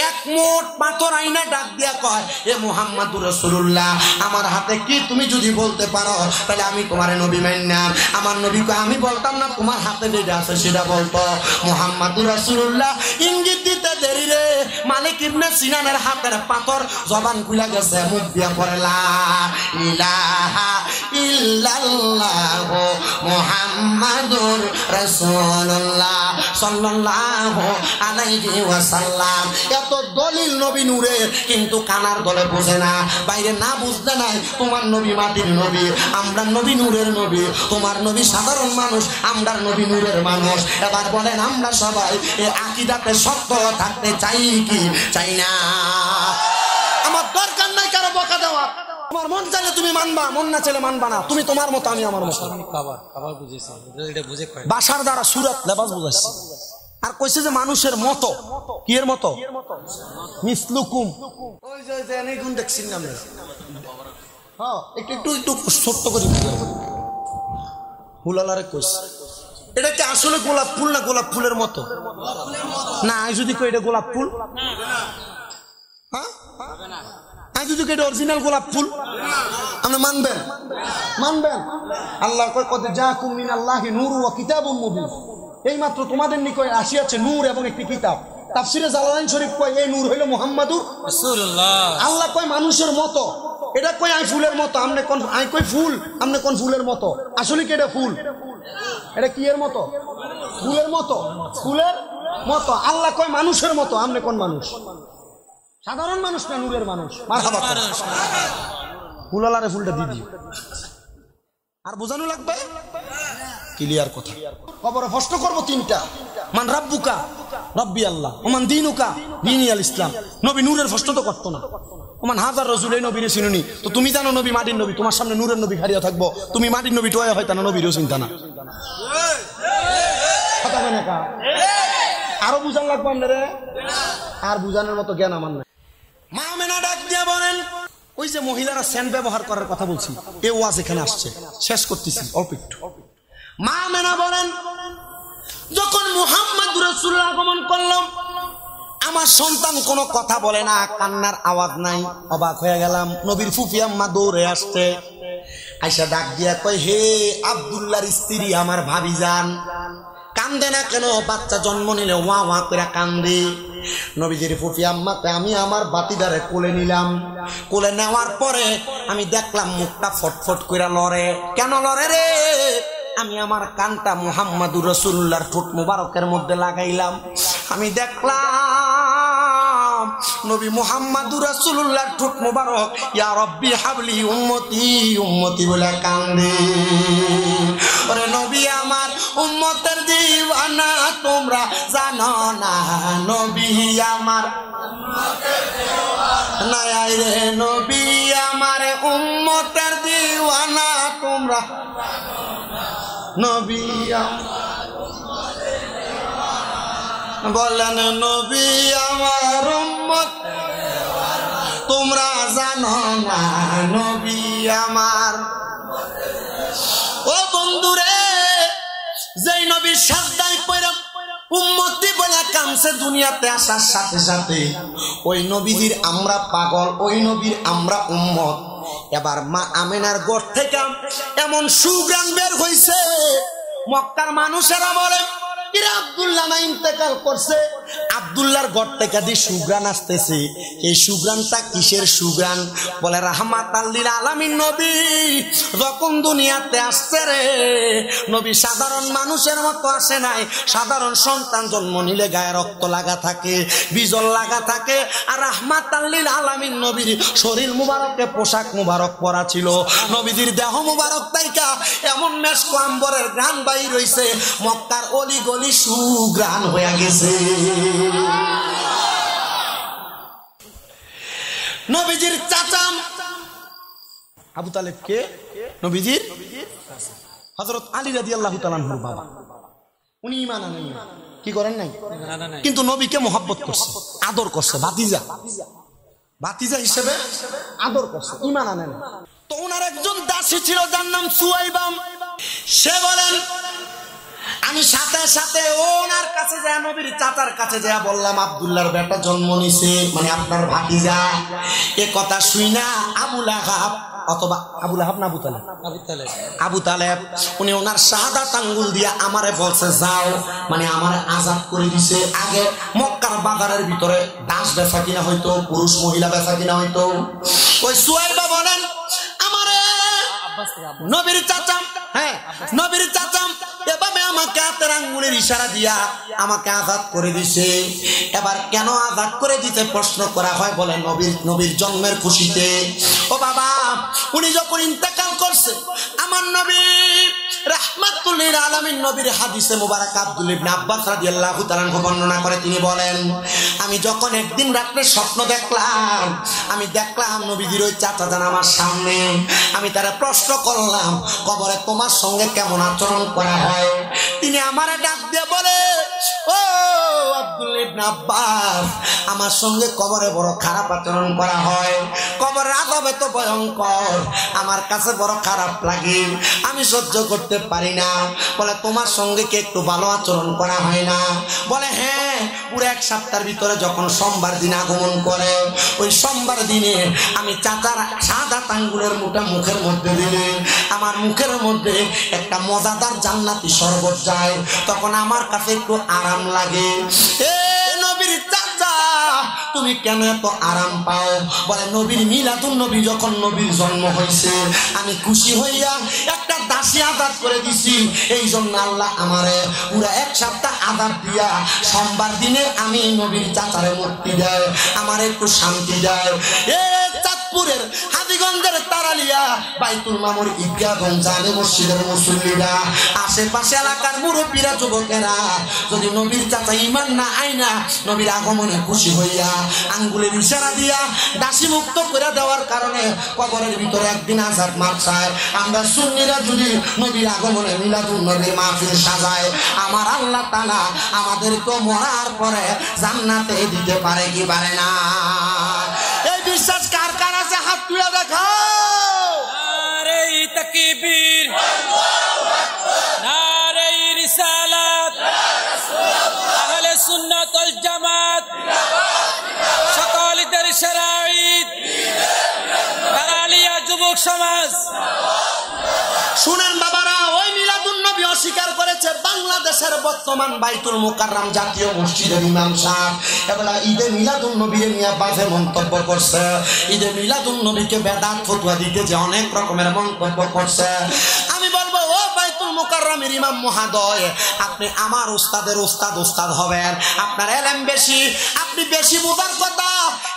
এক মোট পাথর আইনা ডাক দিয়া কয়, এ মুহাম্মাদুর রাসূলুল্লাহ, আমার হাতে কি তুমি যদি বলতে পারো তাহলে আমি তোমার নবী মানলাম। আমার নবীকে আমি বলতাম না, তোমার হাতে যেটা আছে সেটা বলতো। মুহাম্মাদুর রাসূলুল্লাহ ইঙ্গিত দিতে দেরি রে, মালিক ইবনে সিনানের হাতের পাথর জবান খুলে গেছে, মুখ দিয়া পড়ে লা ইলাহা ইল্লাল্লাহ মুহাম্মাদুর রাসূলুল্লাহ সাল্লাল্লাহু আলাইহি ওয়াসাল্লাম। এত দলিল নবী নূরের, কিন্তু কানার দলে বোঝে না, বাইরে না বুঝতে নাই। তোমার নবী মাটির নবী, আমরা নবী নূরের নবী। তোমার নবী সাধারণ মানুষ, আমরা নবী নূরের মানুষ। এবার বলেন আমরা সবাই এই আকীদাতে শক্ত থাকতে চাই কি চাই না? আমার দরকার নাই কারো বকা দেওয়া। তোমার মন চাইলে তুমি মানবা, মন না চাইলে মানবা না। তুমি তোমার মতো, আমি আমার মতো। খাবার বুঝেছি, এটা বুঝে পাই। বাসার দ্বারা সুরাত লেবাস বুঝাচ্ছি। আর কইছে যে মানুষের মতো, কি এর মতো? মিসলুকুম। ওই যে এনে গুণ দেখছেন না আমরা? হ্যাঁ, একটু ছোট্ট করে ফুলালারে কইছে। এটা কি আসলে গোলাপ ফুল না গোলাপ ফুলের মতো? না, আমি যদি কই এটা গোলাপ ফুল, হ্যাঁ, আমি যদি কই এটা অরিজিনাল গোলাপ ফুল, আপনি মানবেন? মানবেন? আল্লাহ কয় কদ জাকুম মিনাল্লাহি নূরুন ওয়া কিতাবুম মুবিন, এই মাত্র তোমাদের নিকট আসিয়াছে নূর এবং একটি কিতাব। তাফসিরে জালালাইন শরীফ কয় এই নূর হইল মুহাম্মাদুর রাসূলুল্লাহ। আল্লাহ কয় মানুষের মতো, এটা কয় আই ফুলের মতো। আমনে কোন? আই কই ফুল, আমনে কোন ফুলের মতো? আসলে কি এটা ফুল? এটা কি এর মতো? ফুলের মতো, ফুলের মতো। আল্লাহ কয় মানুষের মতো, আমনে কোন মানুষ? সাধারণ মানুষ না নূরের মানুষ? মারহাবা। ফুলালারে ফুলটা দিদি আর বোঝানো লাগবে, ক্লিয়ার কথা। কবরে প্রশ্ন করবো 3টা, মান রাব্বুকা, রব্বি আল্লাহ, ওমান দীনুকা, দীনি আল ইসলাম। নবী নূরের প্রশ্ন তো করতো না। ওমান হাজার রাসূল, এই নবীরে চিনুনি। তো তুমি জানো নবী মাটির নবী, তোমার সামনে নূরের নবী খাড়িয়া থাকবো, তুমি মাটির নবী টোয়া হয়তো না, নবীরও চিন্তা না। আরো বুঝান লাগবো আপনারে, আর বুঝানোর মতো জ্ঞান আমার নাই। মা মেনা ডাক দিয়া বলেন, ওই যে মহিলারা সেন্ট ব্যবহার করার কথা বলছি, এ ওয়াজ এখানে আসছে, শেষ করতেছি অল্প একটু। মা মেনা বলেন, যখন মুহাম্মাদুর রাসূলুল্লাহ আগমন করলাম, আমার সন্তান কোনো কথা বলে না, কান্নার আওয়াজ নাই। অবাক হয়ে গেলাম। নবীর ফুফি আম্মা দৌড়ে আসছে, আইসা ডাক দিয়া কয়, হে আব্দুল্লাহর স্ত্রী, আমার ভাবিজান, কান্দে না কেন? বাচ্চা জন্ম নিলে ওয়া ওয়া করে কান্দে। নবীজির ফুফি আম্মাকে আমি আমার বাতিদারে কোলে নিলাম। কোলে নেওয়ার পরে আমি দেখলাম মুখটা ফটফট করে লড়ে। কেন লড়ে রে? আমি আমার কানটা মুহাম্মাদুর রাসূলুল্লাহর ঠোঁট মুবারকের মধ্যে লাগাইলাম। আমি দেখলাম নবী মুহাম্মাদুর রাসূলুল্লাহর ঠোঁট মোবারক ইয়া রব্বি হাবলি উম্মতি উম্মতি বলে কান্দে। ওরে নবী আমার উম্মতের দিওয়ানা তোমরা জানো না, নবী আমার নাই রে নবী আমার উম্মতের দিওয়ানা তোমরা, নবী বলেন নবী আমার উম্মত তোমরা জানো না, নবী আমার। ও বন্ধুরে, যেই নবীর সাজদায় পড়ে উম্মতি বলে কামছে দুনিয়াতে আসার সাথে সাথে ওই নবীর আমরা পাগল, ওই নবীর আমরা উম্মত। এবার মা আমেনার ঘর থেকে এমন সুগ্রাণ বের হইছে, মক্কার মানুষেরা বলে এরা আব্দুল্লাহ না ইন্তেকাল করছে। আব্দুল্লাহর ঘর থেকে যে সুগ্রাণ আসতেছে, এই সুগ্রাণটা কিসের সুগ্রাণ? বলে রাহমাতাল লিল আলামিন নবী যখন দুনিয়াতে আসছে রে, নবী সাধারণ মানুষের মতো আসে নাই। সাধারণ সন্তান জন্ম নিলে গায়ে রক্ত লাগা থাকে, বিজল লাগা থাকে, আর রাহমাতাল লিল আলামিন নবীর শরীর মুবারকে পোশাক মুবারক পরা ছিল। নবীজির দেহ মুবারক তাইকা এমন মেশক আম্বরের ঘ্রাণ বাইর হইছে, মক্কার অলি গলি সুগ্রাণ হয়ে গেছে। নবীজির চাচা আবু তালেব কে? নবীজির হযরত আলী রাদিয়াল্লাহু তাআলা আনহুর বাবা। উনি ঈমান আনেন কি করেন নাই, কিন্তু নবীকে মহব্বত করছে, আদর করছে, ভাতিজা ভাতিজা হিসেবে আদর করছে, ঈমান আনেন। তো ওনার একজন দাসী ছিল যার নাম সুয়াইবা। সে বলেন আমি সাথে সাথে ওনার কাছে যায়, নবীর চাচার কাছে যায় বললাম আব্দুল্লাহর বেটা জন্ম নিছে, মানে আপনার ভাতিজা। এ কথা শুই না আবু লাহাব অথবা আবু লাহাব না আবু তালেব, আবু তালেব উনি ওনার শাহাদাত আঙ্গুল দিয়া আমারে বলছে যাও, মানে আমার আজাদ করে দিছে। আগে মক্কার বাজারের ভিতরে দাস বেচা কিনা হইতো, পুরুষ মহিলা বেচা কিনা হইতো। ওই সুয়াইবা বলেন আমারে নবীর চাচা, হ্যাঁ নবীর চাচা এভাবে আমাকে হাতের আঙ্গুলের ইশারা দিয়া আমাকে আজাদ করে দিছে। এবার কেন আজাদ করে দিতে প্রশ্ন করা হয়, বলে নবীর জন্মের খুশিতে। ও বাবা, উনি যখন ইন্তেকাল করছে আমার নবী রাহমাতুল লিল আলামিন নবীর হাদিসে মুবারক আব্দুল্লাহ ইবনে আব্বাস রাদিয়াল্লাহু তাআলা বর্ণনা করে, তিনি বলেন আমি যখন একদিন রাতে স্বপ্ন দেখলাম, আমি দেখলাম নবীজির ওই চাচা জান আমার সামনে। আমি তারা প্রশ্ন করলাম কবরে তোমার সঙ্গে কেমন আচরণ করা হয়? তিনি আমারে ডাক দিয়ে বলে ও আব্দুল্লাহ ইবনে আব্বাস, আমার সঙ্গে কবরে বড় খারাপ আচরণ করা হয়। কবরের আযাব এত ভয়ঙ্কর, আমার কাছে বড় খারাপ লাগে, আমি সহ্য করতে পারি না। বলে তোমার সঙ্গে কি একটু ভালো আচরণ করা হয় না? বলে হ্যাঁ, পুরো এক সপ্তাহের ভিতরে যখন সোমবার দিন আগমন করে, ওই সোমবার দিনে আমি চাচার সাদা আঙ্গুলের মুঠা মুখের মধ্যে দিলে আমার মুখের মধ্যে একটা মজাদার জান্নাতি শরবত যায়, তখন আমার কাছে একটু আরাম লাগে। এ নবীর চাচা, তুমি কেন এত আরাম পাও? বলে নবীর মিলাদুন নবী যখন নবীর জন্ম হয়েছে, আমি খুশি হইয়া একটা দাসী আজাদ করে দিছি, এই জন্য আল্লাহ আমারে পুরা এক সপ্তাহ আজাদ দিয়া সোমবার দিনে আমি নবীর চাচারে মুক্তি দেয়, আমার একটু শান্তি দেয়। এ চাঁদপুরের হাজীগঞ্জের তারালিয়া বাইতুল মামুর ঈদগাহগঞ্জ জামে মসজিদের মুসল্লিরা, আশেপাশে এলাকার মুরব্বীরা, যুবকেরা যদি নবীর চাচা ঈমান না আইনা নবীর আগমনে খুশি হইয়া আঙ্গুলের ইশারা দিয়া দাসী মুক্ত করে দেওয়ার কারণে কবরের ভিতরে একদিন আজাদ মাপ চায়, আমরা সুন্নিরা যদি নবীর আগমনে মিলাদুন নবীর মাহফিল সাজায়, আমার আল্লাহ তাআলা আমাদেরকে মরার পরে জান্নাতে দিতে পারে কি পারে না? এই বিশ্বাস কার কার আছে? হাত তুলে দেখাও। নারে তাকবীর, নারে রিসালাত, আহলে সুন্নাত ওয়াল জামাত, সকলদের শরাঈত, তারালিয়া যুবক সমাজ। শুনেন বাবারা, ওই মিলাদুন নবী অস্বীকার করেছে বাংলাদেশের বর্তমান বাইতুল মুকাররম জাতীয় মসজিদের ইমাম সাহেব। এগুলা ঈদে মিলাদুন নবী নিয়ে বাজে মন্তব্য করছে, ঈদে মিলাদুন নবীকে বেদাত ফতোয়া দিতে যে অনেক রকমের মন্তব্য করছে। আমি বলবো ও বাইতুল বাইতুল মুকাররমের ইমাম মহোদয়, আপনি আমার উস্তাদের উস্তাদ হবেন, আপনার এলেম বেশি, আপনি বেশি বোঝার কথা,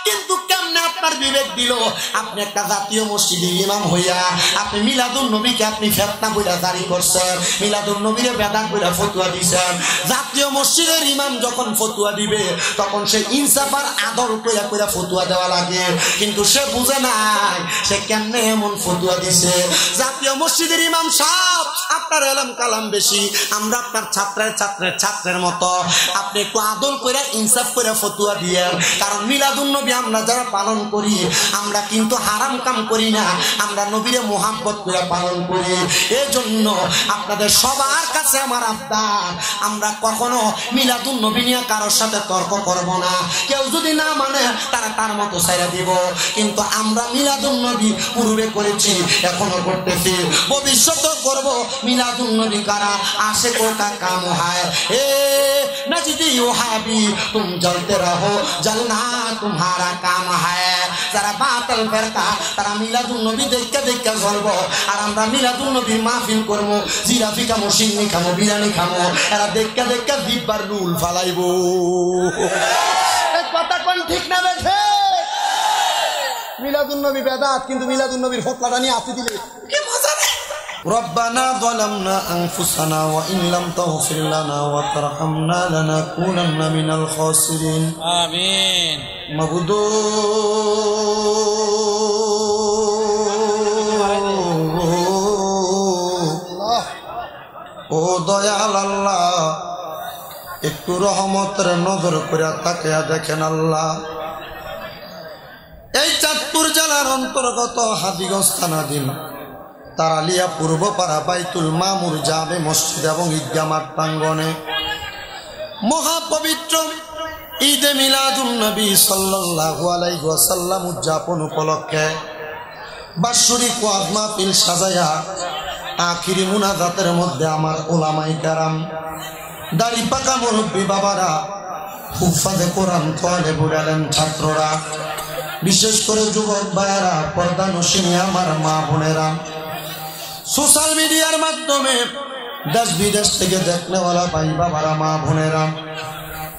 কিন্তু কেমনে আপনার বিবেক দিল আপনি একটা জাতীয় মসজিদের ইমাম হইয়া আপনি মিলাদুন নবীকে আপনি ফিতনা বইলা জারি করছেন, মিলাদুন নবীরে বেদাত বইলা ফতোয়া দিয়েছেন। জাতীয় মসজিদের ইমাম যখন ফতোয়া দিবে তখন সে ইনসাফ আর আদল কইরা কইরা ফতোয়া দেওয়া লাগে, কিন্তু সে বুঝে নাই সে কেমনে এমন ফতোয়া দিছে। জাতীয় মসজিদের ইমাম সাহেব, আপনার এলম কালাম বেশি, আমরা আপনার ছাত্রের মতো, আপনি একটু আদল কইরা ইনসাফ কইরা ফতোয়া দিয়েন। কারণ মিলাদুন নবী আমরা যারা পালন করি আমরা কিন্তু হারাম কাম করি না, আমরা নবীরে মোহাব্বত করে পালন করি। এই জন্য আপনাদের সবার কাছে আমার আবদার, আমরা কখনো মিলাদুন নবী নিয়ে কারোর সাথে তর্ক করব না, কেউ যদি না মানে তারা তার মতো ছাইরা দিব, কিন্তু আমরা মিলাদুন নবী পূর্বে করেছি, এখনো করতেছি, ভবিষ্যতেও করব। মিলাদুন নবী কারা আশে কোকা কাম হয় এ নজদি ওহাবি তুম জ্বলতে রহো জলনা तुम्हारा काम है। যারা বাতিল ফেরকা তারা মিলাদুন নবী দেখে জ্বলবো, আর আমরা মিলাদুন নবীর মাহফিল করবো, জিরাফি খামো, সিন্নি খামো, বিরিয়ানি খামো, এরা দেখে জিব্বার রুল ফালাইবো। কথা কোন ঠিক না বেঠে? মিলাদুন নবী বেদাত, কিন্তু মিলাদুন নবীর ফতোয়াটা নিয়ে আসতে দিলে কি মজা রে। ربنا ظلمنا أنفسنا وإن لم تغفر لنا وترحمنا لنكونن من الخاسرين آمين মাবুদো ও দয়াল আল্লাহ, একটু রহমতের নজর করে তাকিয়া দেখেন আল্লাহ। এই চাঁদপুর জেলার অন্তর্গত হাজীগঞ্জ থানাধীন তারালিয়া পূর্বপাড়া বাইতুল মামুর জামে মসজিদ এবং ঈদগাহ মাঠ প্রাঙ্গণে মহাপবিত্র ঈদে মিলাদুন নবী সাল্লাল্লাহু আলাইহি ওয়াসাল্লাম উদযাপন উপলক্ষে বাৎসরিক ওয়াজ মাহফিল সাজায়া আখিরি মুনাজাতের মধ্যে আমার উলামায়ে কেরাম, দাড়ি পাকা মুরব্বী বাবারা, হুফাজে কোরআন, তালেবুল ইলম ছাত্ররা, বিশেষ করে যুবক ভাইয়েরা, পর্দানশিনী আমার মা বোনেরা, সোশ্যাল মিডিয়ার মাধ্যমে দেশ বিদেশ থেকে দেখনেওয়ালা ভাই বাবারা, মা বোনেরা,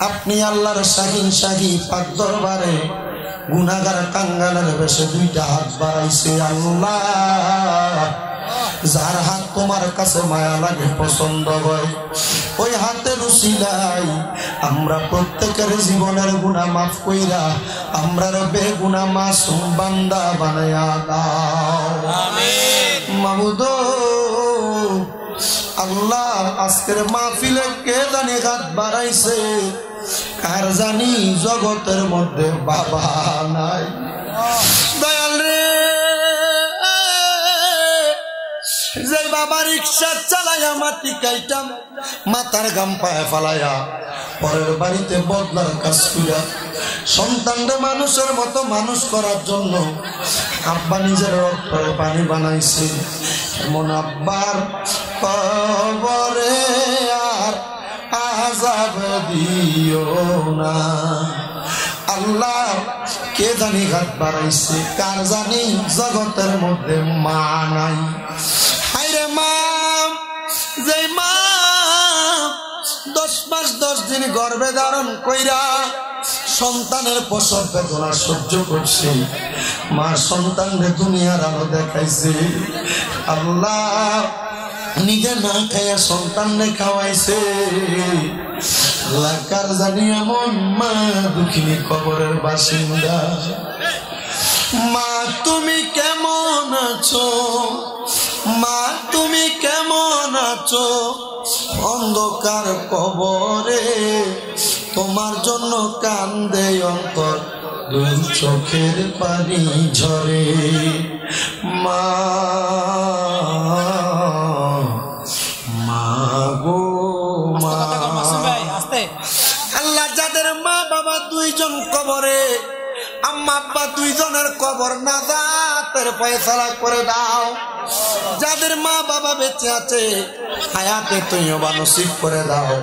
আপনি আল্লাহর শাহী পাক দরবারে গুনাহগার কাঙ্গালের বেশে দুইটা হাত বাড়াইছে। আল্লাহ, যার হাত তোমার কাছে মায়া লাগে, পছন্দ হয়, ওই হাতের উসিলায় আমরা প্রত্যেকের জীবনের গুনাহ মাফ কইরা আমরার বেগুনাহ মাসুম বান্দা বানায়া দাও। আমিন। মাবুদ আল্লাহ, আজকের মাহফিলে কে জানি হাত বাড়াইছে, কার জানি জগতের মধ্যে বাবা নাই। দয়াল রে, যে বাবা রিক্সা চালাইয়া মাটি কাইটাম মাথার গাম পায়ে ফালাইয়া পরের বাড়িতে বদলার কাজ কইরা সন্তানরে মানুষের মতো মানুষ করার জন্য আব্বা নিজের রক্তরে পানি বানাইছে, এমন আব্বার কবরে আর আযাব দিও না। আল্লাহ, কে জানি হাত বাড়াইছে, কার জানি জগতের মধ্যে মা নাই। হায়রে মা, যে মা 10 মাস 10 দিন গর্ভে ধারণ কইরা সন্তানের প্রসব বেদনা সহ্য করছে, মা সন্তানরে দুনিয়ার আলো দেখাইছে। আল্লাহ, নিজে না খাইয়া সন্তানরে খাওয়াইছে। লাকার জানি এমন মা দুঃখিনী কবরের বাসিন্দা। মা তুমি কেমন আছো, মা তুমি কেমন আছো, অন্ধকার কবরে তোমার জন্য কান্দে অন্তর, দুই চোখের পানি ঝরে। মা, মা গো মা। আল্লাহ, যাদের মা বাবা দুইজন কবরে, আম্মা আব্বা দুইজনের কবর নাজাতের ফয়সালা করে দাও। যাদের মা বাবা বেঁচে আছে হায়াতে তৈয়বা নসিব করে দাও।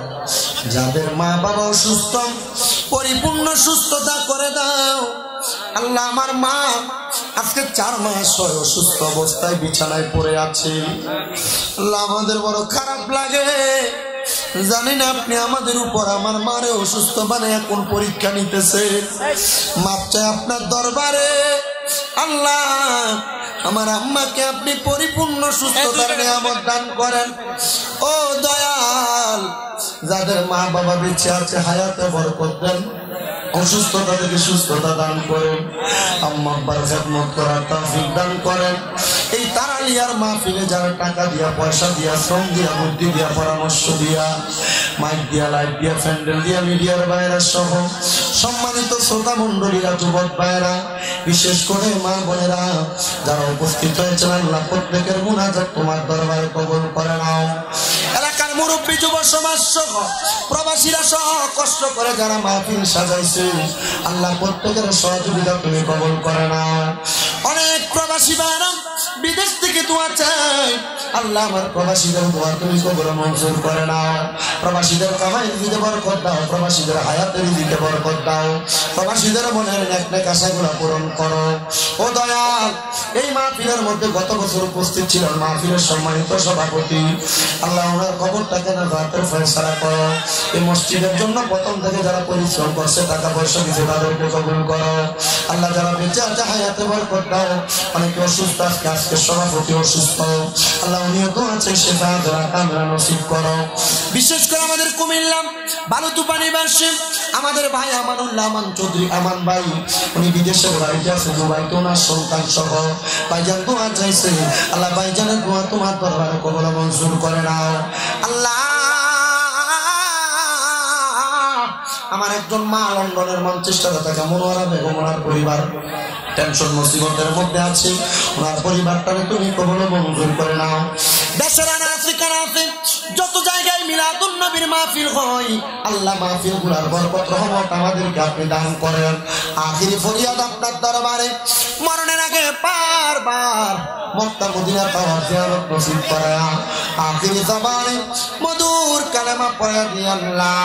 যাদের মা বাবা অসুস্থ পরিপূর্ণ সুস্থতা করে দাও। আল্লাহ, আমার মা আজকে 4 মাস হয় অসুস্থ অবস্থায় বিছানায় পড়ে আছে। আল্লাহ আমাদের বড় খারাপ লাগে, জানি না আপনি আমাদের উপর আমার মারে অসুস্থ বানায় কোন পরীক্ষা নিতেছে। মাপ চাই আপনার দরবারে আল্লাহ, আমার আম্মাকে আপনি পরিপূর্ণ সুস্থতার নিয়ামত দান করেন। ও দয়াল, যাদের মা বাবা বেঁচে আছে হায়াতে বরকত দেন, অসুস্থতা থেকে সুস্থতা দান করেন, আম্মা আব্বার খেদমত করার তৌফিক দান করেন। এই তারালিয়ার মাহফিলে যারা টাকা দিয়া, পয়সা দিয়া, শ্রম দিয়া, বুদ্ধি দিয়া, পরামর্শ দিয়া, মাইক দিয়া, লাইট দিয়া, প্যান্ডেল দিয়া, মিডিয়ার বাইরা সহ সম্মানিত শ্রোতা মন্ডলীরা, যুবক ভাইরা, বিশেষ করে মা বোনেরা যারা উপস্থিত হয়েছেন, আল্লাহ প্রত্যেকের মুনাজাত তোমার দরবারে কবুল করে নাও। এলাকার মুরব্বী, যুব সমাজ সহ প্রবাসীরা সহ কষ্ট করে যারা মাহফিল সাজাইছে, আল্লাহ প্রত্যেকের সহযোগিতা তুমি কবুল করে নাও। অনেক প্রবাসী ভাইরা বিদেশ থেকে দোয়া চাই, আল্লাহ আমার প্রবাসীদের দোয়া তুমি কবুল মঞ্জুর করে নাও। প্রবাসীদের কামাইয়ের দিকে বরকত দাও, প্রবাসীদের হায়াতের দিকে বরকত দাও, প্রবাসীদের মনের নেক আশাগুলো পূরণ করো। ও দয়াল, এই মাহফিলের মধ্যে গত বছর উপস্থিত ছিলেন মাহফিলের সম্মানিত সভাপতি, আল্লাহ ওনার খবরটাকে না রাতের ফয়সালা করো। এই মসজিদের জন্য প্রথম থেকে যারা পরিশ্রম করছে, টাকা পয়সা দিচ্ছে, তাদেরকে কবুল করো। আল্লাহ যারা বেঁচে আছে হায়াতে বরকত দাও। অনেকে অসুস্থ, আজকে সভাপতি অসুস্থ, আল্লাহ উনিও তো আছে, সেটা আমরা নসিব করো। বিশেষ করে আমাদের কুমিল্লা বালুতুপানি বাসে আমাদের ভাই আমানুল্লাহ আমান চৌধুরী আমান ভাই, উনি বিদেশের বাড়িতে আছে, দুবাইতে ওনার সন্তান সহ ভাইজান দোয়া চাইছে, আল্লাহ ভাইজানের দোয়া তোমার দরবারে কবুল মঞ্জুর করে নাও। আল্লাহ আমার একজন মা লন্ডনের ম্যানচেস্টারে থাকা মনোয়ারা বেগম, ওনার পরিবার টেনশন মুসিবতের মধ্যে আছে, ওনার পরিবারটাকে তুমি কবুল মঞ্জুর করে নাও। দেশের আনাচে যত জায়গায় মিলাদুন নবীর মাহফিল হয়, আল্লাহ মাহফিল গুলার বরকত রহমত আমাদেরকে আপনি দান করেন। আখিরি ফরিয়াদ আপনার দরবারে, মরণের আগে বারবার মক্কা মদিনা পাওয়ার জিয়ারত নসিব করা, আখিরি জবানে মধুর কালেমা পড়ে দিয়ে লা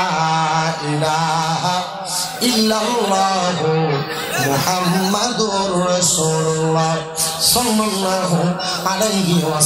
ইলাহা ইল্লাল্লাহ মুহাম্মাদুর রাসূলুল্লাহ সাল্লাল্লাহু আলাইহি ওয়াসাল্লাম।